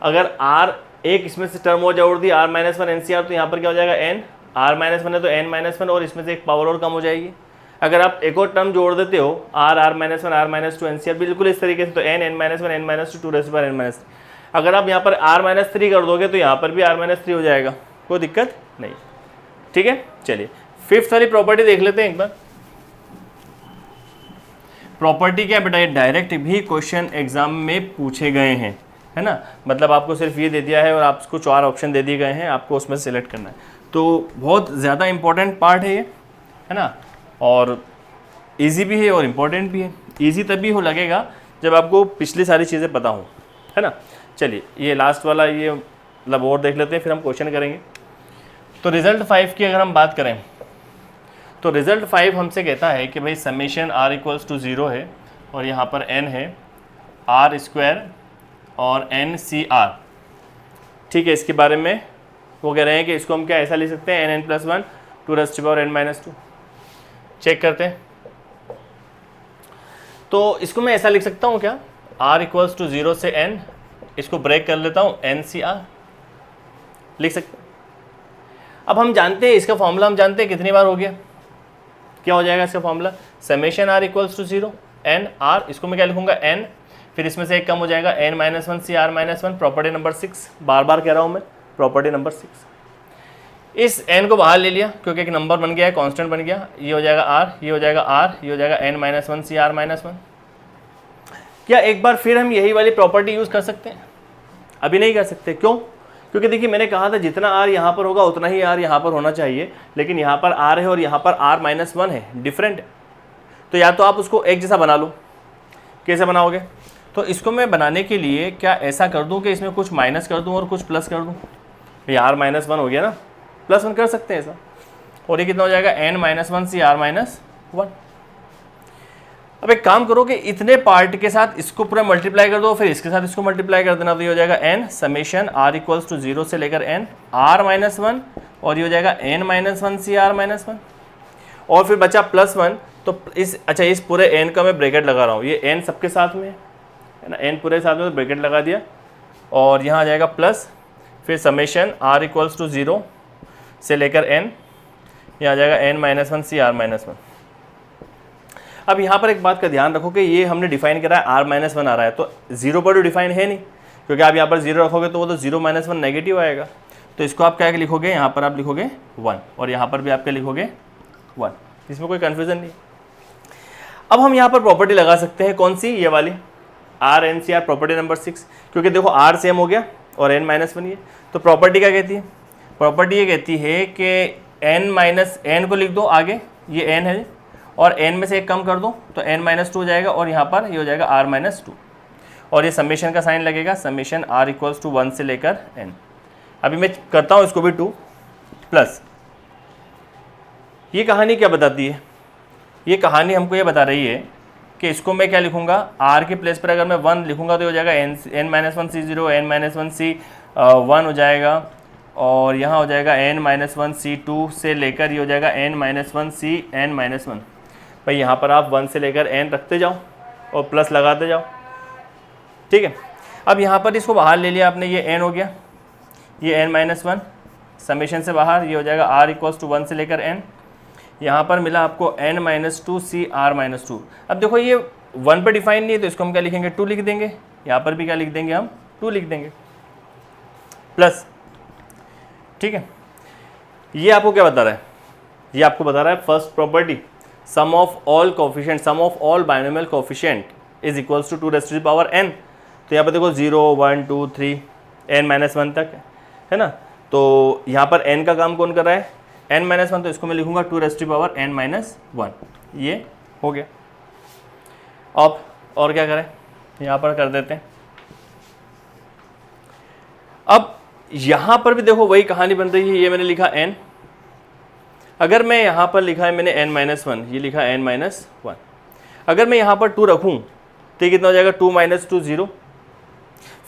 अगर r एक इसमें से टर्म और जोड़ दी r-1 NCR, तो यहाँ पर क्या हो जाएगा n, r-1 है तो n-1 और इसमें से एक पावर और कम हो जाएगी। अगर आप एक और टर्म जोड़ देते हो r-1 r-2 NCR, बिल्कुल इस तरीके से, तो n n-1 n-2 2 raised to the power n-3। अगर आप यहाँ पर r-3 कर दोगे तो यहाँ पर भी r-3 हो जाएगा, कोई दिक्कत नहीं। ठीक है, चलिए फिफ्थ वाली प्रॉपर्टी देख लेते हैं एक बार। प्रॉपर्टी क्या बेटा, ये डायरेक्ट भी क्वेश्चन एग्जाम में पूछे गए हैं, है ना, मतलब आपको सिर्फ ये दे दिया है और आपको 4 ऑप्शन दे दिए गए हैं, आपको उसमें से सिलेक्ट करना है, तो बहुत ज़्यादा इंपॉर्टेंट पार्ट है ये, है ना, और इजी भी है और इम्पोर्टेंट भी है। इजी तभी हो लगेगा जब आपको पिछली सारी चीज़ें पता हो, है ना। चलिए ये लास्ट वाला ये मतलब और देख लेते हैं, फिर हम क्वेश्चन करेंगे। तो रिजल्ट 5 की अगर हम बात करें तो रिजल्ट 5 हमसे कहता है कि भाई समेशन r = 0 है और यहाँ पर n है r² और n-CR। ठीक है, इसके बारे में वो कह रहे हैं कि इसको हम क्या ऐसा लिख सकते हैं, n+1 2 raised to the power n-2। Check करते हैं, तो इसको मैं ऐसा लिख सकता हूँ क्या, r = 0 से n, इसको ब्रेक कर लेता हूँ n-CR लिख सकते हैं। अब हम जानते हैं इसका फॉर्मूला, हम जानते हैं कितनी बार हो गया, क्या हो जाएगा इसका formula, summation r = 0 n r, इसको मैं क्या लिखूंगा n, फिर इसमें से एक कम हो जाएगा n-1 CR-1, प्रॉपर्टी नंबर 6, बार बार कह रहा हूँ मैं, प्रॉपर्टी नंबर 6। इस n को बाहर ले लिया क्योंकि एक नंबर बन गया है, कांस्टेंट बन गया, ये हो जाएगा r, ये हो जाएगा r, ये हो जाएगा n-1 CR-1। क्या एक बार फिर हम यही वाली प्रॉपर्टी यूज़ कर सकते हैं? अभी नहीं कर सकते। क्यों? क्योंकि देखिए मैंने कहा था जितना r यहाँ पर होगा उतना ही r यहाँ पर होना चाहिए, लेकिन यहाँ पर r है और यहाँ पर r-1 है, डिफरेंट है। तो या तो आप उसको एक जैसा बना लो। कैसे बनाओगे? तो इसको मैं बनाने के लिए क्या ऐसा कर दूं कि इसमें कुछ माइनस कर दूं और कुछ प्लस कर दूं? ये r-1 हो गया ना, +1 कर सकते हैं ऐसा। और ये कितना हो जाएगा? n-1 CR-1। अब एक काम करो कि इतने पार्ट के साथ इसको पूरा मल्टीप्लाई कर दो, फिर इसके साथ इसको मल्टीप्लाई कर देना, तो ये हो जाएगा n summation r equals to 0 से लेकर n r-1, और ये हो जाएगा n-1 CR-1। और फिर बचा +1, तो इस पूरे n का मैं ब्रैकेट लगा रहा हूँ, ये n सबके साथ में है ना, n पूरे साथ में, तो ब्रैकेट लगा दिया, और यहाँ आ जाएगा प्लस, फिर समेशन r इक्वल्स टू 0 से लेकर n, यहाँ आ जाएगा n-1 CR-1। अब यहाँ पर एक बात का ध्यान रखो कि ये हमने डिफाइन करा है r-1 आ रहा है, तो 0 पर तो डिफाइन है नहीं, क्योंकि आप यहाँ पर 0 रखोगे तो वो तो 0-1 नेगेटिव आएगा। तो इसको आप क्या लिखोगे? यहाँ पर आप लिखोगे 1, और यहाँ पर भी आप क्या लिखोगे? 1। इसमें कोई कन्फ्यूज़न नहीं। अब हम यहाँ पर प्रॉपर्टी लगा सकते हैं, कौन सी? ये वाली r-n-CR प्रॉपर्टी नंबर 6, क्योंकि देखो r सेम हो गया और n-1 ये। तो प्रॉपर्टी क्या कहती है? प्रॉपर्टी ये कहती है कि n को लिख दो आगे, ये n है, और n में से एक कम कर दो तो n-2 हो जाएगा, और यहाँ पर ये हो जाएगा r-2, और ये समेशन का साइन लगेगा, समेशन r इक्वल्स टू 1 से लेकर n। अभी मैं करता हूँ इसको भी 2 प्लस। ये कहानी क्या बताती है? ये कहानी हमको ये बता रही है कि इसको मैं क्या लिखूँगा? r के प्लेस पर अगर मैं 1 लिखूँगा तो हो जाएगा n-1 C0, n-1 C1 हो जाएगा, और यहाँ हो जाएगा n-1 C2 से लेकर ये हो जाएगा n-1 CN-1। भाई यहाँ पर आप 1 से लेकर n रखते जाओ और प्लस लगाते जाओ, ठीक है। अब यहाँ पर इसको बाहर ले लिया आपने, ये n हो गया, ये n-1 समेशन से बाहर, ये हो जाएगा r इक्वल्स टू 1 से लेकर n। यहाँ पर मिला आपको n-2 CR-2। अब देखो ये 1 पर डिफाइन नहीं है, तो इसको हम क्या लिखेंगे? 2 लिख देंगे। यहाँ पर भी क्या लिख देंगे? हम 2 लिख देंगे प्लस, ठीक है। ये आपको क्या बता रहा है? ये आपको बता रहा है first property, sum of all coefficient, sum of all binomial coefficient is equals to 2 raise to the power n। तो यहाँ पर देखो 0, 1, 2, 3 n-1 तक है ना। तो यहाँ पर n का काम कौन कर रहा है? n-1, तो इसको मैं लिखूंगा 2 raise to the power n-1। ये हो गया। अब और क्या करें? यहाँ पर कर देते हैं। अब यहाँ पर भी देखो वही कहानी बन रही है, ये मैंने लिखा n, अगर मैं यहाँ पर लिखा है मैंने n-1, ये लिखा n-1, अगर मैं यहाँ पर 2 रखूँ तो ये कितना हो जाएगा? 2 - 2 0,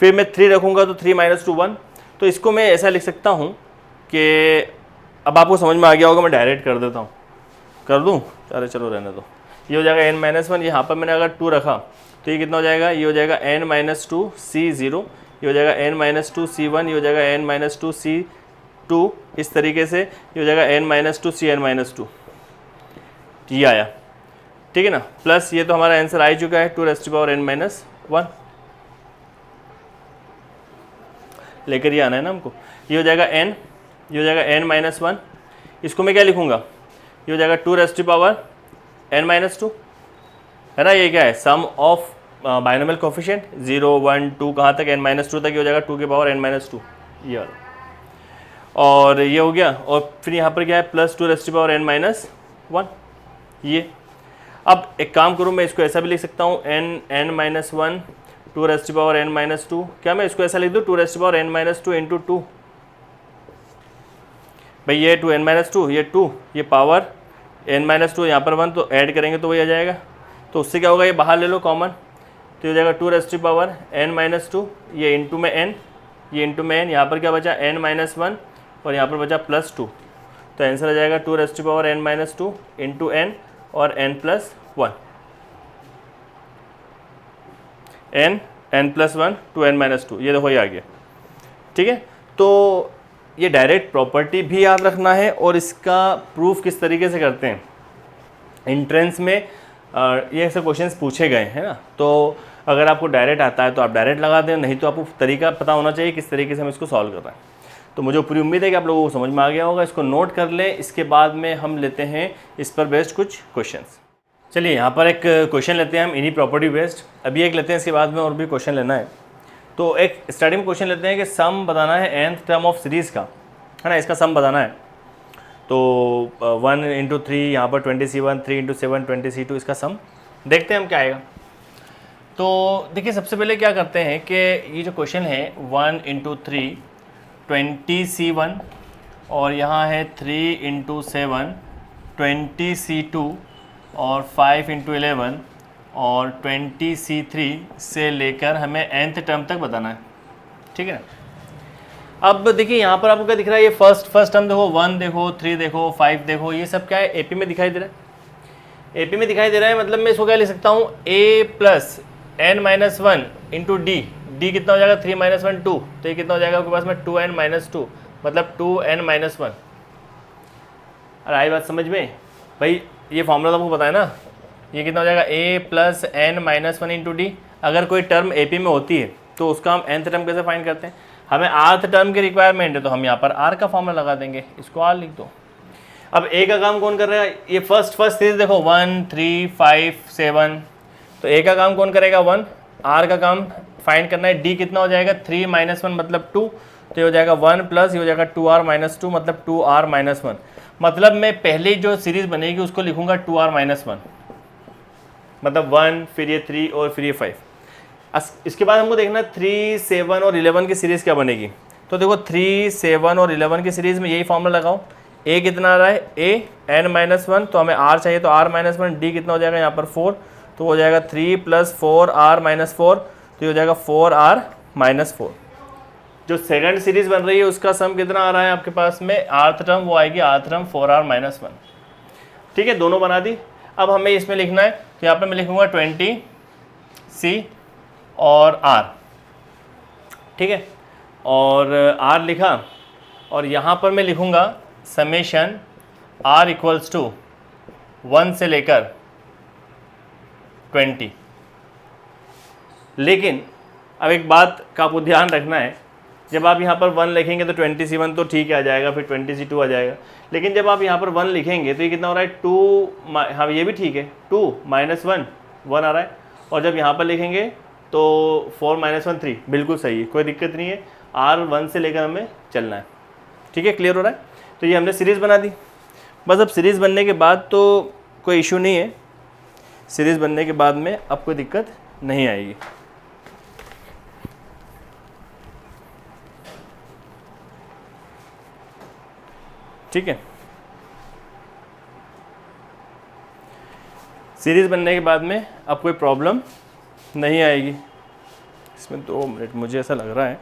फिर मैं 3 रखूँगा तो 3 - 2 1। तो इसको मैं ऐसा लिख सकता हूँ कि, अब आपको समझ में आ गया होगा, मैं डायरेक्ट कर देता हूँ, कर दूँ? अरे चलो रहने दो। ये हो जाएगा n-1, यहाँ पर मैंने अगर 2 रखा तो ये कितना हो जाएगा? ये हो जाएगा n-2 C0, ये हो जाएगा n-2 C1, ये हो जाएगा n-2 C2, इस तरीके से ये हो जाएगा n-2 CN-2। ये आया, ठीक है ना। प्लस ये तो हमारा आंसर आ ही चुका है, 2 raise to the power n-1 लेकर ये आना है ना हमको। ये हो जाएगा n, ये हो जाएगा n-1, इसको मैं क्या लिखूँगा? ये हो जाएगा 2 raise to the power n-2, है ना। ये क्या है? सम ऑफ बाइनोमियल कोफिशिएंट 0, 1, 2 कहाँ तक? n-2 तक, ये हो जाएगा 2 के पावर n-2, ये वाला। और ये हो गया, और फिर यहाँ पर क्या है? Plus 2 raise to the power n-1, ये। अब एक काम करूँ, मैं इसको ऐसा भी लिख सकता हूँ, n-1 2 raise to the power n-2। क्या मैं इसको ऐसा लिख दूँ? 2 raise to the power n-2 into 2। भाई ये 2n-2, ये 2, ये पावर n-2, यहाँ पर 1, तो ऐड करेंगे तो वही आ जाएगा। तो उससे क्या होगा? ये बाहर ले लो कॉमन, तो हो जाएगा 2 raise to the power n-2, ये इंटू में n, ये इंटू में n, यहाँ पर क्या बचा? n-1, और यहाँ पर बचा +2। तो आंसर आ जाएगा 2 raise to the power n-2 into n और n+1, n+1 2n-2, ये देखो ये आ गया, ठीक है। तो ये डायरेक्ट प्रॉपर्टी भी याद रखना है, और इसका प्रूफ किस तरीके से करते हैं, एंट्रेंस में ये ऐसे क्वेश्चंस पूछे गए हैं ना। तो अगर आपको डायरेक्ट आता है तो आप डायरेक्ट लगा दें, नहीं तो आपको तरीका पता होना चाहिए किस तरीके से हम इसको सॉल्व कर रहे हैं। तो मुझे पूरी उम्मीद है कि आप लोगों को समझ में आ गया होगा। इसको नोट कर लें, इसके बाद में हम लेते हैं इस पर बेस्ड कुछ क्वेश्चंस। चलिए यहाँ पर एक क्वेश्चन लेते हैं हम इन्हीं प्रॉपर्टी बेस्ड। अभी एक लेते हैं, इसके बाद में और भी क्वेश्चन लेना है। तो एक स्टार्टिंग में क्वेश्चन लेते हैं कि सम बताना है nth टर्म ऑफ सीरीज़ का, है ना, इसका सम बताना है। तो 1 इंटू 3 यहाँ पर 20c1, 3 इंटू 7 20c2, इसका सम देखते हैं हम क्या आएगा। तो देखिए सबसे पहले क्या करते हैं कि ये जो क्वेश्चन है 1 इंटू 3 20c1 और यहाँ है 3 इंटू 7 20c2 और 5 इंटू 11 और 20c3 से लेकर हमें nth टर्म तक बताना है, ठीक है। अब देखिए यहाँ पर आपको क्या दिख रहा है, ये फर्स्ट टर्म देखो, 1 देखो, 3 देखो, 5 देखो, ये सब क्या है एपी में दिखाई दे रहा है। एपी में दिखाई दे रहा है मतलब मैं इसको क्या लिख सकता हूँ, a plus n minus 1 into D. D कितना हो जाएगा, 3 माइनस 1 2, तो ये कितना हो जाएगा आपके पास में 2n माइनस 2, मतलब 2n माइनस 1। अरे आई बात समझ में भाई, ये फॉर्मूला तो आपको पता है ना, ये कितना हो जाएगा a plus n minus 1 into D. अगर कोई टर्म एपी में होती है तो उसका हम nth टर्म कैसे फाइंड करते हैं, हमें rth टर्म की रिक्वायरमेंट है तो हम यहाँ पर r का फॉर्मूला लगा देंगे, इसको r लिख दो। अब a का काम कौन कर रहा है, ये फर्स्ट सीरीज देखो 1 3 5 7, तो a का काम कौन करेगा 1, r का काम फाइंड करना है। d कितना हो जाएगा 3 माइनस 1 मतलब 2, तो ये हो जाएगा 1 प्लस ये हो जाएगा 2r माइनस 2 मतलब 2r माइनस 1। मतलब मैं पहले जो सीरीज बनेगी उसको लिखूंगा 2r माइनस 1, मतलब 1 फिर ये 3 और फिर ये 5। इसके बाद हमको देखना 3 7 और 11 की सीरीज़ क्या बनेगी। तो देखो 3 7 और 11 की सीरीज़ में यही फॉर्मूला लगाओ। a कितना आ रहा है, a n माइनस 1, तो हमें r चाहिए तो r माइनस 1, d कितना हो जाएगा यहाँ पर 4, तो हो जाएगा 3 प्लस 4r माइनस 4, तो ये हो जाएगा 4r माइनस 4। जो सेकंड सीरीज़ बन रही है उसका सम कितना आ रहा है आपके पास में, rth टर्म वो आएगी rth टर्म 4r माइनस 1, ठीक है। दोनों बना दी। अब हमें इसमें लिखना है, तो यहाँ पर मैं लिखूँगा 20c और r, ठीक है, और r लिखा, और यहाँ पर मैं लिखूँगा समेशन r इक्वल्स टू 1 से लेकर 20। लेकिन अब एक बात का आपको ध्यान रखना है, जब आप यहाँ पर 1 लिखेंगे तो 20c1 तो ठीक है आ जाएगा, फिर 20c2 आ जाएगा। लेकिन जब आप यहाँ पर 1 लिखेंगे तो ये कितना हो रहा है 2, हाँ ये भी ठीक है, 2 माइनस 1 1 आ रहा है। और जब यहाँ पर लिखेंगे तो 4 माइनस 1 3, बिल्कुल सही है, कोई दिक्कत नहीं है। r 1 से लेकर हमें चलना है, ठीक है, क्लियर हो रहा है। तो ये हमने सीरीज़ बना दी। बस अब सीरीज़ बनने के बाद तो कोई इशू नहीं है, सीरीज़ बनने के बाद में अब कोई दिक्कत नहीं आएगी। ठीक है, सीरीज़ बनने के बाद में अब कोई प्रॉब्लम नहीं आएगी। इसमें 2 मिनट मुझे ऐसा लग रहा है,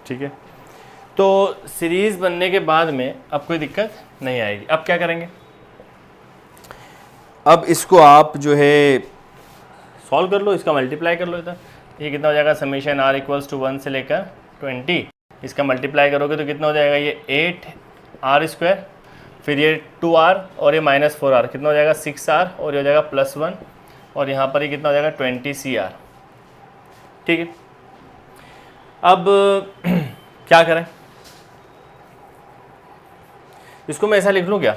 ठीक है। तो सीरीज़ बनने के बाद में अब कोई दिक्कत नहीं आएगी। अब क्या करेंगे, अब इसको आप जो है सॉल्व कर लो, इसका मल्टीप्लाई कर लो इधर। ये कितना हो जाएगा, समेशन r इक्वल्स टू 1 से लेकर 20, इसका मल्टीप्लाई करोगे तो कितना हो जाएगा, ये 8r स्क्वायर, फिर ये 2r और ये माइनस 4r, कितना हो जाएगा 6r, और ये हो जाएगा प्लस 1, और यहाँ पर ये कितना हो जाएगा 20cr, ठीक है। अब क्या करें, इसको मैं ऐसा लिख लूँ क्या,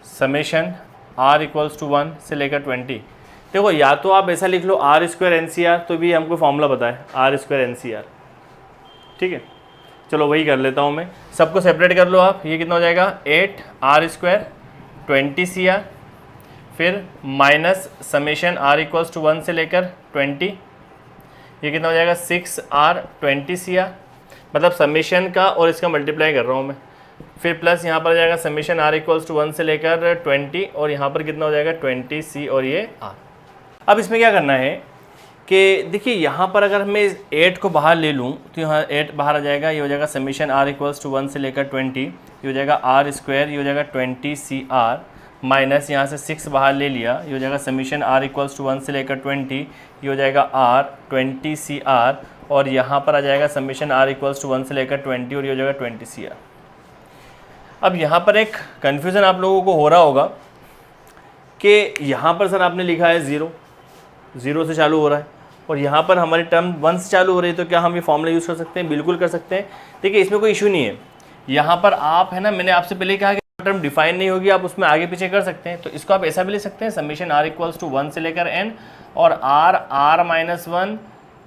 समेशन r इक्वल्स टू 1 से लेकर 20। देखो या तो आप ऐसा लिख लो r square N C R, तो भी हमको फॉर्मूला पता है r square N C R, ठीक है। चलो वही कर लेता हूँ मैं, सबको सेपरेट कर लो आप। ये कितना हो जाएगा 8r स्क्वायर 20cr, फिर minus summation r equals to 1 से लेकर 20, ये कितना हो जाएगा 6r 20cr, मतलब समेशन का और इसका मल्टीप्लाई कर रहा हूँ मैं। फिर प्लस यहाँ पर आ जाएगा समेशन r इक्वल्स टू 1 से लेकर 20, और यहाँ पर कितना हो जाएगा 20c और ये r। अब इसमें क्या करना है कि देखिए यहाँ पर अगर मैं 8 को बाहर ले लूँ तो यहाँ 8 बाहर आ जाएगा, ये हो जाएगा समेशन r इक्वल्स टू 1 से लेकर 20, ये हो जाएगा r स्क्वायर, ये हो जाएगा 20cr, माइनस यहाँ से 6 बाहर ले लिया, ये हो जाएगा समेशन r इक्वल्स टू 1 से लेकर 20, ये हो जाएगा r 20cr, और यहाँ पर आ जाएगा समेशन r इक्वल्स टू 1 से लेकर 20, और ये हो जाएगा 20cr। अब यहाँ पर एक कन्फ्यूज़न आप लोगों को हो रहा होगा कि यहाँ पर सर आपने लिखा है 0 से चालू हो रहा है, और यहाँ पर हमारी टर्म 1 से चालू हो रही है, तो क्या हम ये फॉर्मूला यूज़ कर सकते हैं? बिल्कुल कर सकते हैं। देखिए इसमें कोई इशू नहीं है। यहाँ पर आप है ना, मैंने आपसे पहले कहा कि टर्म डिफाइन नहीं होगी, आप उसमें आगे पीछे कर सकते हैं। तो इसको आप ऐसा भी ले सकते हैं, समीशन r इक्वल्स टू 1 से लेकर n और r minus one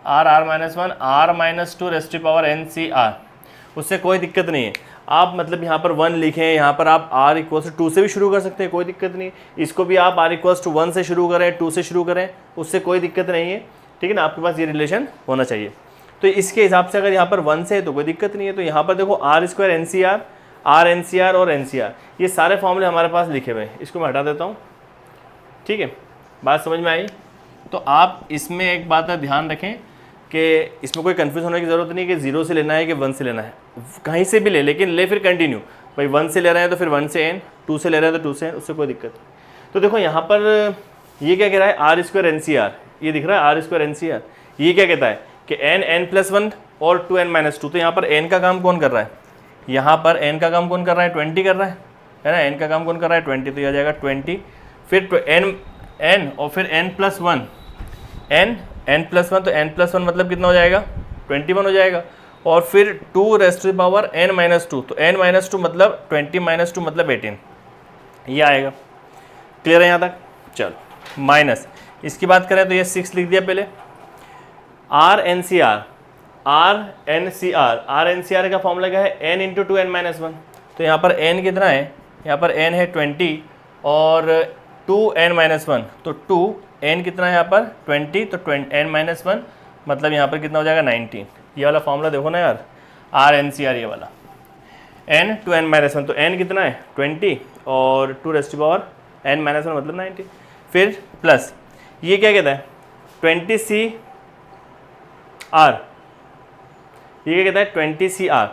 r minus two raised to power n c r, उससे कोई दिक्कत नहीं है। आप मतलब यहाँ पर 1 लिखें, यहाँ पर आप r इक्वल्स टू 2 से भी शुरू कर सकते हैं, कोई दिक्कत नहीं। इसको भी आप r इक्वल्स टू 1 से शुरू करें, 2 से शुरू करें, उससे कोई दिक्कत नहीं है, ठीक है ना। आपके पास ये रिलेशन होना चाहिए। तो इसके हिसाब से अगर यहाँ पर 1 से है तो कोई दिक्कत नहीं है। तो यहाँ पर देखो r square N C R, R N C R और एन सी आर, ये सारे फॉर्मूले हमारे पास लिखे हुए हैं। इसको मैं हटा देता हूँ, ठीक है। बात समझ में आई? तो आप इसमें एक बात का ध्यान रखें कि इसमें कोई कन्फ्यूज होने की ज़रूरत नहीं कि 0 से लेना है कि 1 से लेना है, कहीं से भी ले, लेकिन ले फिर कंटिन्यू। भाई 1 से ले रहे हैं तो फिर 1 से n, 2 से ले रहे हैं तो 2 से n, उससे कोई दिक्कत नहीं। तो देखो यहाँ पर ये क्या कह रहा है, R square N C R, ये दिख रहा है R square N C R. ये क्या कहता है कि n+1 और 2n-2। तो यहाँ पर n का काम कौन कर रहा है? यहाँ पर n का काम कौन कर रहा है? 20 कर रहा है ना। n का काम कौन कर रहा है? 20। तो यह आ जाएगा 20, फिर n और फिर n+1, n+1, तो n+1 मतलब कितना हो जाएगा? 21 हो जाएगा। और फिर 2 रेस्ट टू पावर n-2, तो n-2 मतलब 20 - 2 मतलब 18, ये आएगा। क्लियर है यहाँ तक? चलो माइनस इसकी बात करें तो ये 6 लिख दिया पहले। R N C R, R N C R का फॉर्मूला क्या है? n × 2n-1। तो यहाँ पर n कितना है? यहाँ पर n है 20 और 2n-1, तो 2n कितना है यहाँ पर? 20, तो n-1 मतलब यहाँ पर कितना हो जाएगा? 19। ये वाला फॉर्मूला देखो ना यार, आर एन सी आर, ये वाला n 2n-1, तो n कितना है? 20 और 2 रेस्ट टू पावर n-1 मतलब 19। फिर प्लस ये क्या कहता है? 20c r, ये क्या कहता है? 20c r।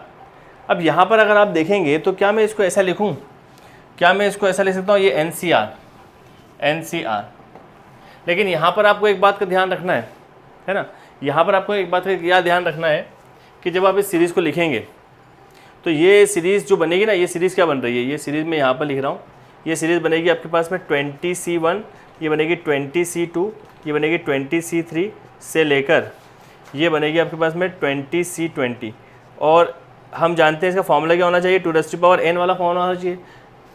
अब यहाँ पर अगर आप देखेंगे तो क्या मैं इसको ऐसा लिखूँ? क्या मैं इसको ऐसा लिख सकता हूँ? ये एन सी आर। लेकिन यहाँ पर आपको एक बात का ध्यान रखना है ना। यहाँ पर आपको एक बात का क्या ध्यान रखना है कि जब आप इस सीरीज़ को लिखेंगे तो ये सीरीज़ जो बनेगी ना, ये सीरीज़ क्या बन रही है? ये सीरीज़ मैं यहाँ पर लिख रहा हूँ, ये सीरीज़ बनेगी आपके पास में 20c1, ये बनेगी 20c2, ये बनेगी 20c3 से लेकर ये बनेगी आपके पास में 20c20। और हम जानते हैं इसका फॉर्मूला क्या होना चाहिए? 2 रेस्ट टू पावर n वाला फॉर्मूला होना चाहिए।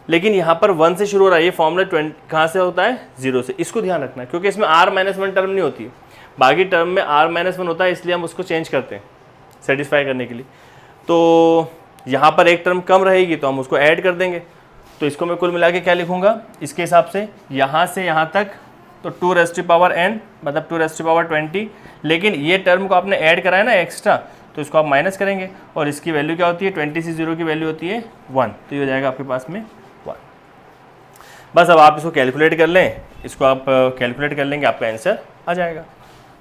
लेकिन यहाँ पर 1 से शुरू हो रहा है, ये फॉर्मूला कहाँ से होता है? 0 से। इसको ध्यान रखना है क्योंकि इसमें r-1 टर्म नहीं होती है, बाकी टर्म में r-1 होता है, इसलिए हम उसको चेंज करते हैं सेटिस्फाई करने के लिए। तो यहाँ पर एक टर्म कम रहेगी तो हम उसको ऐड कर देंगे। तो इसको मैं कुल मिला के क्या लिखूँगा इसके हिसाब से? यहाँ से यहाँ तक तो 2 रेस्ट टू पावर n मतलब 2 रेस्ट टू पावर 20, लेकिन ये टर्म को आपने ऐड करा है ना एक्स्ट्रा, तो इसको आप माइनस करेंगे और इसकी वैल्यू क्या होती है? 20c0 की वैल्यू होती है 1, तो ये हो जाएगा आपके पास में 1। बस अब आप इसको कैलकुलेट कर लें, इसको आप कैलकुलेट कर लेंगे, आपका आंसर आ जाएगा,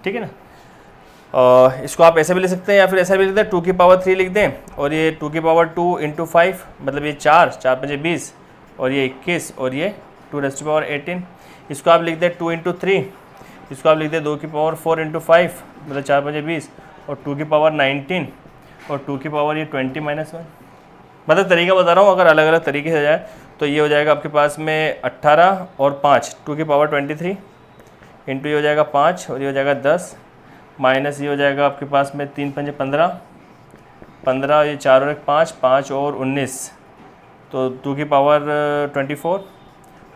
ठीक है ना। इसको आप ऐसे भी लिख सकते हैं या फिर ऐसा भी लिख दें, 2 की पावर 3 लिख दें और ये 2 की पावर 2 × 5 मतलब ये 4 5 20 और ये 21 और ये 2 रेस्ट टू पावर 18। इसको आप लिख दें 2 × 3, इसको आप लिख दें 2 की पावर 4 × 5 मतलब 4 5 20 और 2 की पावर 19 और 2 की पावर ये 20 - 1। मतलब तरीका बता रहा हूँ, अगर अलग अलग तरीके से जाए तो ये हो जाएगा आपके पास में 18 और 5 2 की पावर 23 इंटू ये हो जाएगा 5 और ये हो जाएगा 10 माइनस ये हो जाएगा आपके पास में 3 × 5 = 15, ये 4 और 1 5 और 19, तो 2 की पावर 24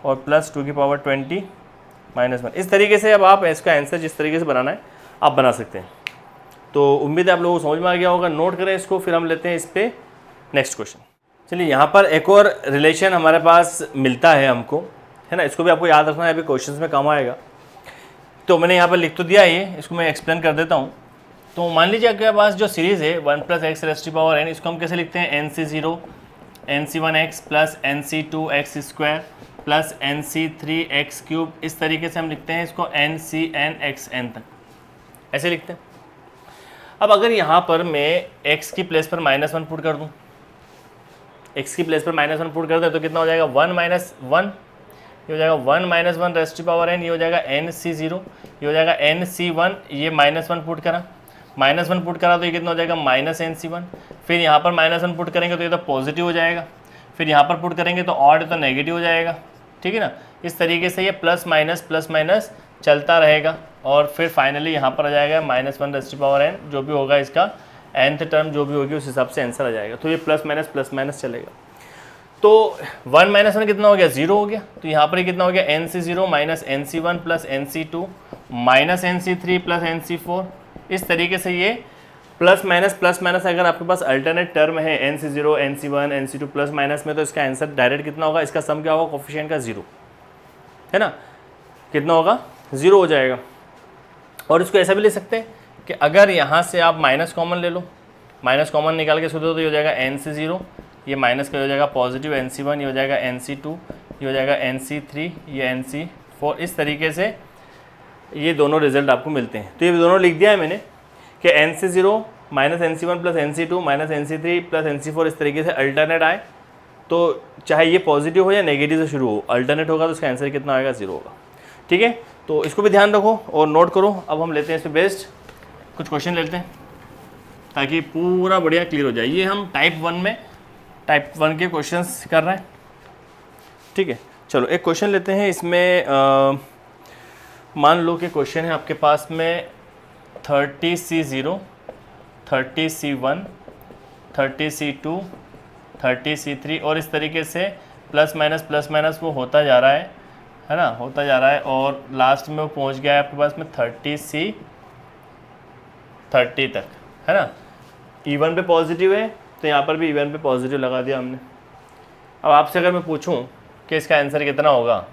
और प्लस 2 की पावर 20 - 1। इस तरीके से अब आप इसका आंसर जिस तरीके से बनाना है आप बना सकते हैं। तो उम्मीद है आप लोगों को समझ में आ गया होगा। नोट करें इसको, फिर हम लेते हैं इस पर नेक्स्ट क्वेश्चन। चलिए यहाँ पर एक और रिलेशन हमारे पास मिलता है हमको, है ना। इसको भी आपको याद रखना है, अभी क्वेश्चंस में काम आएगा। तो मैंने यहाँ पर लिख तो दिया है, इसको मैं एक्सप्लेन कर देता हूँ। तो मान लीजिए आपके पास जो सीरीज़ है 1 + x raised to power n, इसको हम कैसे लिखते हैं? nc0 nc1x plus nc2x² plus nc3x³, इस तरीके से हम लिखते हैं इसको ncnxn तक, ऐसे लिखते हैं। अब अगर यहाँ पर मैं x की प्लेस पर -1 पुट कर दूँ, x की प्लेस पर -1 पुट कर दें तो कितना हो जाएगा? 1 - 1, ये हो जाएगा 1 - 1 रेस्ट टू पावर n, ये हो जाएगा nc0, ये हो जाएगा nc1, ये -1 पुट करा, -1 पुट करा तो ये कितना हो जाएगा? -nc1। फिर यहाँ पर -1 पुट करेंगे तो ये तो पॉजिटिव हो जाएगा, फिर यहाँ पर पुट करेंगे तो ऑड तो नेगेटिव हो जाएगा, ठीक है ना। इस तरीके से ये प्लस माइनस चलता रहेगा और फिर फाइनली यहाँ पर आ जाएगा -1n, जो भी होगा इसका nth टर्म जो भी होगी उस हिसाब से आंसर आ जाएगा। तो ये प्लस माइनस चलेगा। तो 1 - 1 कितना हो गया, 0 हो गया। तो यहाँ पर कितना हो गया, NC0 minus NC1 plus NC2 minus NC3 plus NC4। इस तरीके से ये प्लस माइनस अगर आपके पास अल्टरनेट टर्म है NC0 NC1 NC2 plus minus में, तो इसका आंसर डायरेक्ट कितना होगा, इसका सम क्या होगा, कोफिशिएंट का 0 है ना, कितना होगा, 0 हो जाएगा। और इसको ऐसा भी ले सकते हैं कि अगर यहाँ से आप माइनस कॉमन ले लो, माइनस कॉमन निकाल के सोचो तो ये हो जाएगा NC0, ये माइनस का हो जाएगा पॉजिटिव NC1, ये हो जाएगा NC2, ये हो जाएगा NC3, ये NC4। इस तरीके से ये दोनों रिजल्ट आपको मिलते हैं। तो ये दोनों लिख दिया है मैंने कि NC0 minus NC1 plus NC2 minus NC3 plus NC4 इस तरीके से अल्टरनेट आए, तो चाहे ये पॉजिटिव हो या नेगेटिव से शुरू हो, अल्टरनेट होगा तो उसका आंसर कितना आएगा, 0 होगा। ठीक है, तो इसको भी ध्यान रखो और नोट करो। अब हम लेते हैं इस पर बेस्ड कुछ क्वेश्चन लेते हैं ताकि पूरा बढ़िया क्लियर हो जाए। ये हम टाइप 1 के क्वेश्चंस कर रहे हैं। ठीक है, चलो एक क्वेश्चन लेते हैं। इसमें मान लो कि क्वेश्चन है आपके पास में 30C0, 30C1, 30C2, 30C3 और इस तरीके से प्लस माइनस वो होता जा रहा है ना, होता जा रहा है और लास्ट में वो पहुंच गया है आपके पास में 30C30 तक, है ना। E1 पे पॉजिटिव है तो यहाँ पर भी E1 पे पॉजिटिव लगा दिया हमने। अब आपसे अगर मैं पूछूं कि इसका आंसर कितना होगा,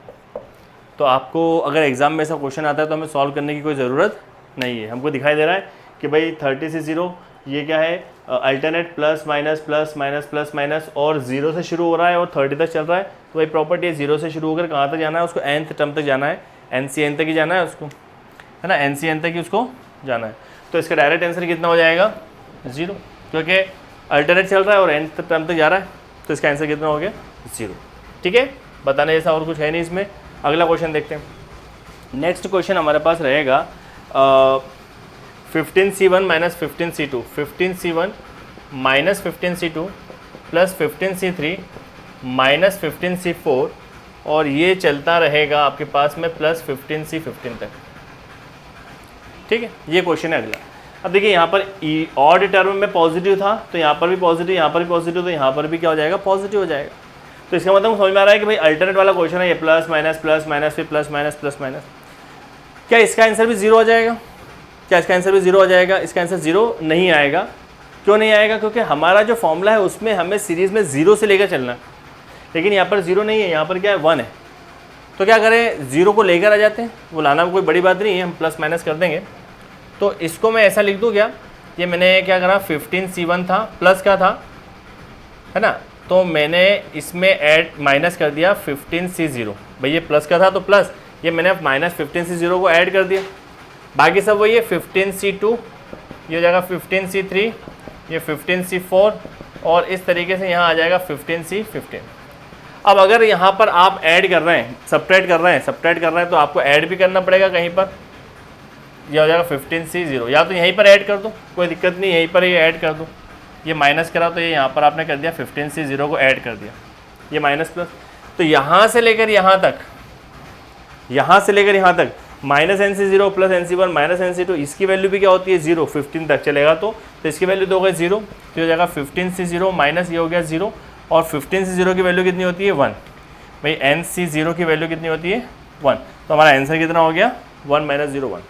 तो आपको अगर एग्ज़ाम में ऐसा क्वेश्चन आता है तो हमें सॉल्व करने की कोई ज़रूरत नहीं है। हमको दिखाई दे रहा है कि भाई 30C0 ये क्या है, अल्टरनेट प्लस माइनस और 0 से शुरू हो रहा है और 30 तक चल रहा है। तो भाई प्रॉपर्टी है 0 से शुरू होकर कहाँ तक जाना है, उसको nth टर्म तक जाना है, NCN तक ही जाना है उसको, है ना, NCN तक ही उसको जाना है। तो इसका डायरेक्ट आंसर कितना हो जाएगा, 0, क्योंकि अल्टरनेट चल रहा है और nth टर्म तक जा रहा है, तो इसका आंसर कितना हो गया, 0। ठीक है, बताने जैसा और कुछ है नहीं इसमें। अगला क्वेश्चन देखते हैं। नेक्स्ट क्वेश्चन हमारे पास रहेगा 15C1 minus 15C2, 15C1 minus 15C2 plus 15C3 minus 15C4 और ये चलता रहेगा आपके पास में प्लस 15C15 तक। ठीक है, ये क्वेश्चन है अगला। अब देखिए यहाँ पर ऑड टर्म में पॉजिटिव था तो यहाँ पर भी पॉजिटिव, यहाँ पर भी पॉजिटिव, तो यहाँ पर भी क्या हो जाएगा, पॉजिटिव हो जाएगा। तो इसका मतलब समझ में आ रहा है कि भाई अल्टरनेट वाला क्वेश्चन है ये प्लस माइनस फिर प्लस माइनस। क्या इसका आंसर भी 0 हो जाएगा, क्या इसका आंसर भी 0 हो जाएगा? इसका आंसर 0 नहीं आएगा। क्यों नहीं आएगा? क्योंकि हमारा जो फॉर्मूला है उसमें हमें सीरीज़ में 0 से लेकर चलना है, लेकिन यहाँ पर 0 नहीं है, यहाँ पर क्या है 1 है। तो क्या करें, 0 को लेकर आ जाते हैं, वो लाना कोई बड़ी बात नहीं है, हम प्लस माइनस कर देंगे। तो इसको मैं ऐसा लिख दूँ क्या, ये मैंने क्या करा 15C1 था, प्लस का था, है ना, तो मैंने इसमें ऐड माइनस कर दिया 15C0। भाई ये प्लस का था तो प्लस, ये मैंने माइनस 15C0 को ऐड कर दिया। बाकी सब वही है, 15C2, ये हो जाएगा 15C3, ये 15C4 और इस तरीके से यहाँ आ जाएगा 15C15। अब अगर यहाँ पर आप ऐड कर रहे हैं, सब्ट्रैक्ट कर रहे हैं तो आपको ऐड भी करना पड़ेगा कहीं पर। ये हो जाएगा 15C0, या तो यहीं पर ऐड कर दो, कोई दिक्कत नहीं, यहीं पर ये ऐड कर दो। ये माइनस करा तो ये यहाँ पर आपने कर दिया 15C0 को ऐड कर दिया, ये माइनस प्लस। तो यहाँ से लेकर यहाँ तक minus NC0 plus NC1 minus NC2, इसकी वैल्यू भी क्या होती है 0, 15 तक चलेगा तो इसकी वैल्यू तो हो गई 0, तो हो जाएगा 15C0 माइनस ये हो गया 0 और 15C0 की वैल्यू कितनी होती है 1। भाई NC0 की वैल्यू कितनी होती है 1, तो हमारा आंसर कितना हो गया 1 - 0 1।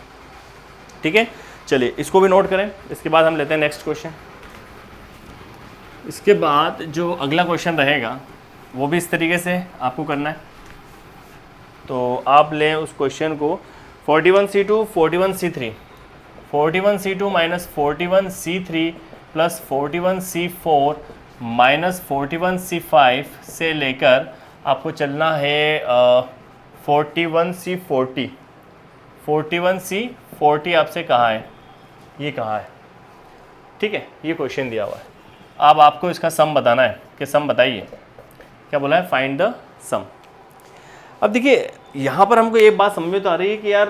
ठीक है, चलिए इसको भी नोट करें। इसके बाद हम लेते हैं नेक्स्ट क्वेश्चन। इसके बाद जो अगला क्वेश्चन रहेगा वो भी इस तरीके से आपको करना है। तो आप लें उस क्वेश्चन को 41C2 41C3, 41C2 minus 41C3 plus 41C4 minus 41C5 से लेकर आपको चलना है 41C40। 41C40 आपसे कहाँ है, ये कहाँ है, ठीक है, ये क्वेश्चन दिया हुआ है। अब आपको इसका सम बताना है कि सम बताइए, क्या बोला है, फाइंड द सम। अब देखिए यहाँ पर हमको एक बात समझ में तो आ रही है कि यार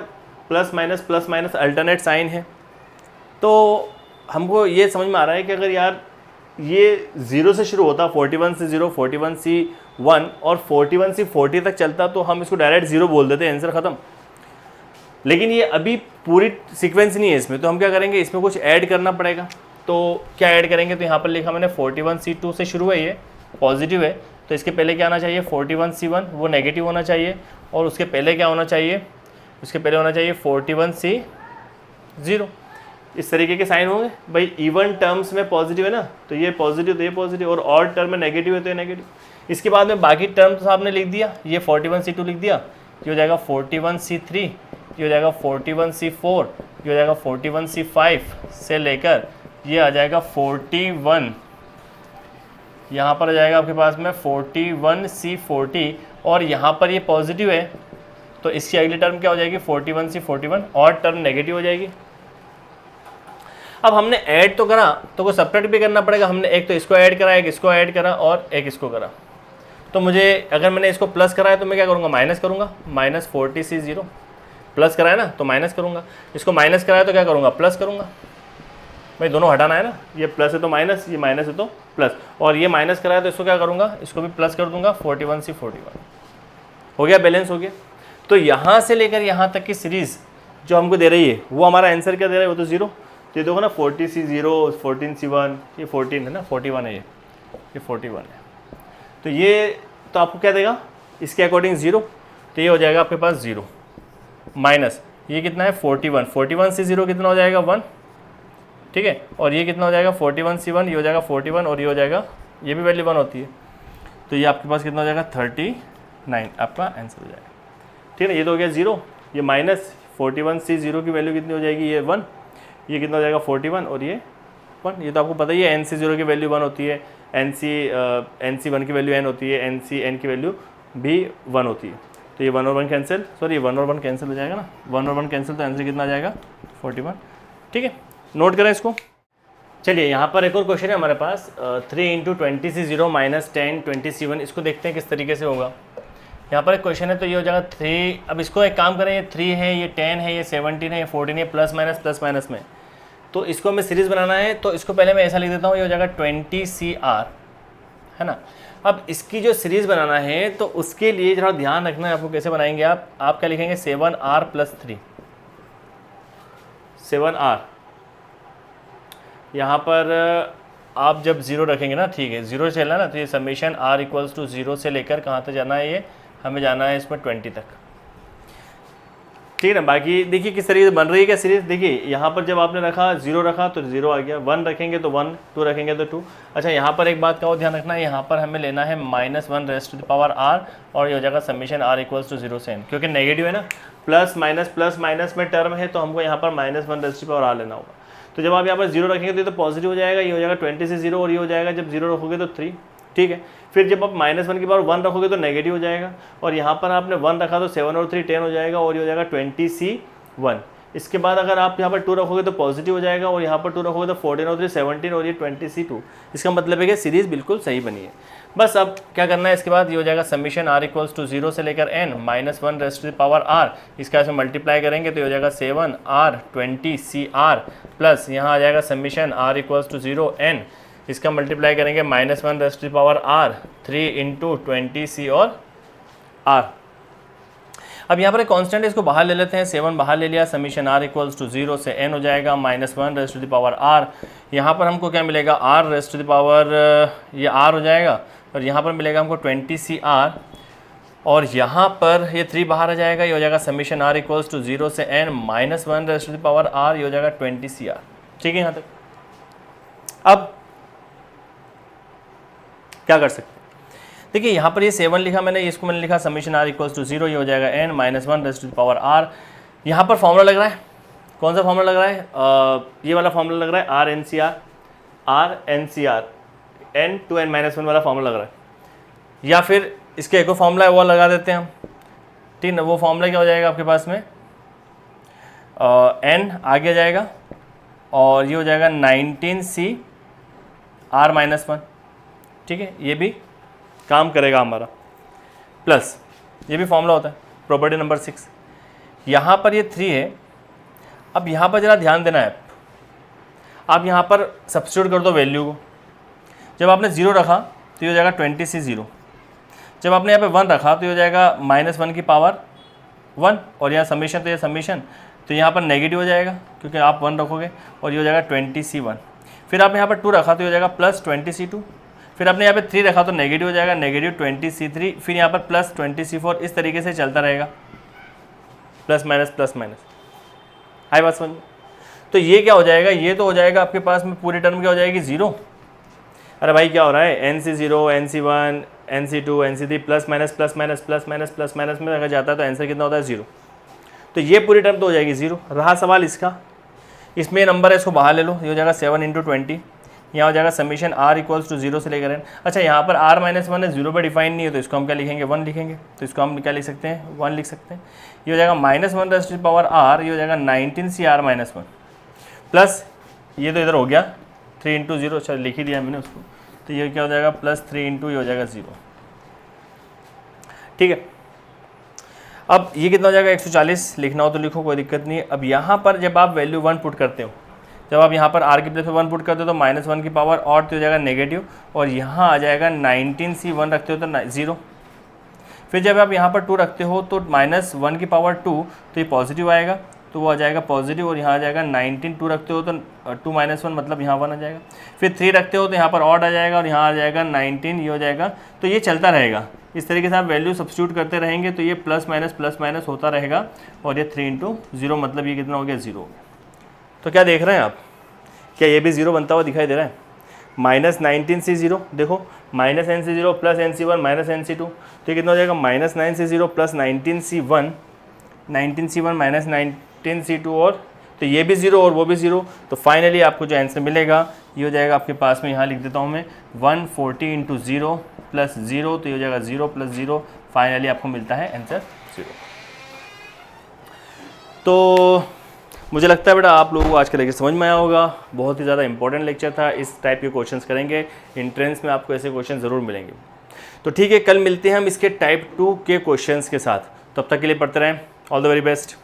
प्लस माइनस अल्टरनेट साइन है, तो हमको ये समझ में आ रहा है कि अगर यार ये 0 से शुरू होता 41 से 0, 41C1 और 41C40 तक चलता तो हम इसको डायरेक्ट 0 बोल देते, आंसर ख़त्म। लेकिन ये अभी पूरी सीक्वेंस नहीं है इसमें, तो हम क्या करेंगे, इसमें कुछ ऐड करना पड़ेगा। तो क्या ऐड करेंगे, तो यहाँ पर लिखा मैंने 41C2 से शुरू है, ये पॉजिटिव है, तो इसके पहले क्या आना चाहिए 41C1, वो नेगेटिव होना चाहिए, और उसके पहले क्या होना चाहिए, उसके पहले होना चाहिए 41C0। इस तरीके के साइन होंगे भाई। इवन टर्म्स में पॉजिटिव है ना, तो ये पॉजिटिव, तो ये पॉजिटिव, और ऑड टर्म में नेगेटिव है तो ये नेगेटिव। इसके बाद में बाकी टर्म तो आपने लिख दिया, ये 41C2 लिख दिया, ये हो जाएगा 41C3, ये हो जाएगा 41C4, ये हो जाएगा 41C5 से लेकर ये आ जाएगा 41, यहाँ पर आ जाएगा आपके पास में 41C40, और यहाँ पर ये पॉजिटिव है तो इसकी अगली टर्म क्या हो जाएगी 41C41, और टर्म नेगेटिव हो जाएगी। अब हमने ऐड तो करा, तो कोई सब्ट्रैक्ट भी करना पड़ेगा। हमने एक तो इसको ऐड करा, एक इसको ऐड करा, और एक इसको करा। तो मुझे अगर मैंने इसको प्लस करा है तो मैं क्या करूँगा, माइनस करूँगा, -40C0 प्लस करा है ना तो माइनस करूँगा, इसको माइनस करा है तो क्या करूँगा, प्लस करूँगा। भाई दोनों हटाना है ना, ये प्लस है तो माइनस, ये माइनस है तो प्लस, और ये माइनस करा है तो इसको क्या करूँगा, इसको भी प्लस कर दूँगा, 41C41 हो गया, बैलेंस हो गया। तो यहाँ से लेकर यहाँ तक की सीरीज़ जो हमको दे रही है वो हमारा आंसर क्या दे रहा है, वो तो 0। तो ये देखो ना 40C0, 14C1, ये 14 है ना, 41 है, ये 41 है। तो ये तो आपको क्या देगा, इसके अकॉर्डिंग 0, तो ये हो जाएगा आपके पास 0 माइनस ये कितना है 41, 41C0 कितना हो जाएगा 1, ठीक है, और ये कितना हो जाएगा 41C1, ये हो जाएगा 41, और ये हो जाएगा, ये भी वैल्यू 1 होती है, तो ये आपके पास कितना हो जाएगा 39 आपका आंसर हो जाएगा। ठीक है, ये तो हो गया 0, ये माइनस 41C0 की वैल्यू कितनी हो जाएगी, ये 1, ये कितना हो जाएगा 41, और ये 1, ये तो आपको पता ही है NC0 की वैल्यू 1 होती है, NC1 की वैल्यू n होती है, NCn की वैल्यू भी 1 होती है। तो ये 1 और 1 कैंसिल, सॉरी 1 और 1 कैंसिल हो जाएगा ना, 1 और 1 कैंसिल, तो आंसर कितना आ जाएगा 41। ठीक है, नोट करें इसको। चलिए यहाँ पर एक और क्वेश्चन है हमारे पास, 3 × 20C0 - 10 20C1, इसको देखते हैं किस तरीके से होगा। यहाँ पर एक क्वेश्चन है, तो ये हो जाएगा 3, अब इसको एक काम करें, ये 3 है, ये 10 है, ये 17 है, ये 14 है, प्लस माइनस में, तो इसको हमें सीरीज़ बनाना है। तो इसको पहले मैं ऐसा लिख देता हूँ, ये हो जाएगा 20CR, है ना। अब इसकी जो सीरीज़ बनाना है तो उसके लिए थोड़ा ध्यान रखना है आपको, कैसे बनाएंगे आप क्या लिखेंगे 7R + 3, 7R, यहाँ पर आप जब 0 रखेंगे ना, ठीक है 0 से चलना ना, तो ये समेशन R = 0 से लेकर कहाँ तक जाना है, ये हमें जाना है इसमें 20 तक, ठीक है ना। बाकी देखिए किस तरीके से बन रही है क्या सीरीज़, देखिए यहाँ पर जब आपने रखा 0 रखा तो 0 आ गया, 1 रखेंगे तो 1, 2 रखेंगे तो 2। अच्छा यहाँ पर एक बात का और ध्यान रखना है, यहाँ पर हमें लेना है -1r, और ये हो जाएगा समेशन R = 0 से n, क्योंकि नेगेटिव है ना, प्लस माइनस में टर्म है तो हमको यहाँ पर -1r लेना होगा। तो जब आप यहाँ पर 0 रखेंगे तो ये तो पॉजिटिव हो जाएगा, ये हो जाएगा 20 से 0, और ये हो जाएगा जब 0 रखोगे तो 3, ठीक है। फिर जब आप -1 की बार 1 रखोगे तो नेगेटिव हो जाएगा, और यहाँ पर आपने 1 रखा तो 7 और 3 10 हो जाएगा, और ये हो जाएगा 20C1। इसके बाद अगर आप यहाँ पर 2 रखोगे तो पॉजिटिव हो जाएगा, और यहाँ पर 2 रखोगे तो 14 और 3 17, और ये 20C2। इसका मतलब है कि सीरीज़ बिल्कुल सही बनी है। बस अब क्या करना है, इसके बाद ये हो जाएगा समीशन R = 0 से लेकर n -1r, इसका ऐसे मल्टीप्लाई करेंगे तो ये हो जाएगा 7R 20CR, प्लस यहाँ आ जाएगा समीशन R = 0 n, इसका मल्टीप्लाई करेंगे -1r 3 × 20C और R। अब यहाँ पर एक कांस्टेंट है, इसको बाहर ले लेते हैं, 7 बाहर ले लिया, समीशन R = 0 से n हो जाएगा -1r। यहाँ पर हमको क्या मिलेगा, ये r हो जाएगा, और यहाँ पर मिलेगा हमको 20CR, और यहाँ पर ये 3 बाहर आ जाएगा, ये हो जाएगा समीशन R = 0 से n -1r, ये हो जाएगा 20CR। ठीक है, यहाँ तक। अब क्या कर सकते हैं, देखिए यहाँ पर ये 7 लिखा मैंने, इसको मैंने लिखा समीशन R = 0, ये हो जाएगा n -1r। यहाँ पर फॉर्मूला लग रहा है, कौन सा फॉर्मूला लग रहा है, ये वाला फॉर्मूला लग रहा है RNCR, n to n - 1 वाला फॉर्मूला लग रहा है, या फिर इसके एक और फॉर्मूला है वो लगा देते हैं हम, ठीक है। वो फॉर्मूला क्या हो जाएगा आपके पास में, n आगे जाएगा, और ये हो जाएगा 19C R - 1, ठीक है, ये भी काम करेगा हमारा, प्लस ये भी फॉर्मूला होता है, प्रॉपर्टी नंबर 6। यहाँ पर ये 3 है। अब यहाँ पर ज़रा ध्यान देना है, आप यहाँ पर सब्स्टिट्यूट कर दो वैल्यू को। जब आपने 0 रखा तो ये हो जाएगा 20C0, जब आपने यहाँ पे 1 रखा तो ये हो जाएगा -1 की पावर 1 और यहाँ समीशन तो ये समीशन, तो यहाँ पर नेगेटिव हो जाएगा क्योंकि आप 1 रखोगे और ये हो जाएगा 20C1। फिर आपने यहाँ पर 2 रखा तो हो जाएगा प्लस 20C2। फिर आपने यहाँ पे 3 रखा तो नेगेटिव हो जाएगा नेगेटिव 20C3। फिर यहाँ पर प्लस 20C4। इस तरीके से चलता रहेगा, प्लस माइनस। हाई बात समझ। तो ये क्या हो जाएगा, ये तो हो जाएगा आपके पास में पूरी टर्म क्या हो जाएगी 0। अरे भाई क्या हो रहा है, NC0 NC1 NC2 NC3 plus minus में अगर जाता है तो आंसर कितना होता है 0। तो ये पूरी टर्म तो हो जाएगी 0। रहा सवाल इसका, इसमें ये नंबर है इसको बाहर ले लो, ये हो जाएगा 7 × 20। यहाँ हो जाएगा समीशन r = 0 से लेकर n। अच्छा यहाँ पर r - 1 है, 0 पर डिफाइन नहीं है तो इसको हम क्या लिखेंगे 1 लिखेंगे। तो इसको हम क्या लिख सकते हैं 1 लिख सकते हैं। ये हो जाएगा -1⁻r, ये हो जाएगा 19Cr-1 प्लस ये तो इधर हो गया 3 × 0। अच्छा लिख ही दिया मैंने उसको, तो ये क्या हो जाएगा +3 × ये हो जाएगा 0। ठीक है, अब ये कितना हो जाएगा 140। लिखना हो तो लिखो, कोई दिक्कत नहीं है। अब यहाँ पर जब आप वैल्यू 1 पुट करते हो, जब आप यहाँ पर r की प्लेस पे 1 पुट करते हो तो -1 की पावर और तो हो जाएगा नेगेटिव, और यहाँ आ जाएगा 19C1 रखते हो तो 0। फिर जब आप यहाँ पर 2 रखते हो तो -1 की पावर 2, तो ये पॉजिटिव आएगा तो वो आ जाएगा पॉजिटिव, और यहाँ आ जाएगा 19। 2 रखते हो तो 2 - 1 मतलब यहाँ 1 आ जाएगा। फिर 3 रखते हो तो यहाँ पर ऑड आ जाएगा और यहाँ आ जाएगा 19, ये हो जाएगा। तो ये चलता रहेगा, इस तरीके से आप वैल्यू सब्स्टिट्यूट करते रहेंगे तो ये प्लस माइनस होता रहेगा, और ये 3 × 0 मतलब ये कितना हो गया 0 हो गया। तो क्या देख रहे हैं आप, क्या ये भी 0 बनता हुआ दिखाई दे रहा है। -19C0 देखो, -NC0 plus NC1 minus NC2, तो ये कितना हो जाएगा -9C0 plus 19C1 minus 19C2, और तो ये भी 0 और वो भी 0। तो फाइनली आपको जो आंसर मिलेगा ये हो जाएगा आपके पास में, यहाँ लिख देता हूँ मैं 140 × 0 + 0, तो ये हो जाएगा 0 + 0। फाइनली आपको मिलता है आंसर 0। तो मुझे लगता है बेटा आप लोगों को आज का लेक्चर समझ में आया होगा। बहुत ही ज़्यादा इंपॉर्टेंट लेक्चर था, इस टाइप के क्वेश्चंस करेंगे, एंट्रेंस में आपको ऐसे क्वेश्चन ज़रूर मिलेंगे। तो ठीक है, कल मिलते हैं हम इसके टाइप 2 के क्वेश्चंस के साथ। तब तक के लिए पढ़ते रहें। All the very best.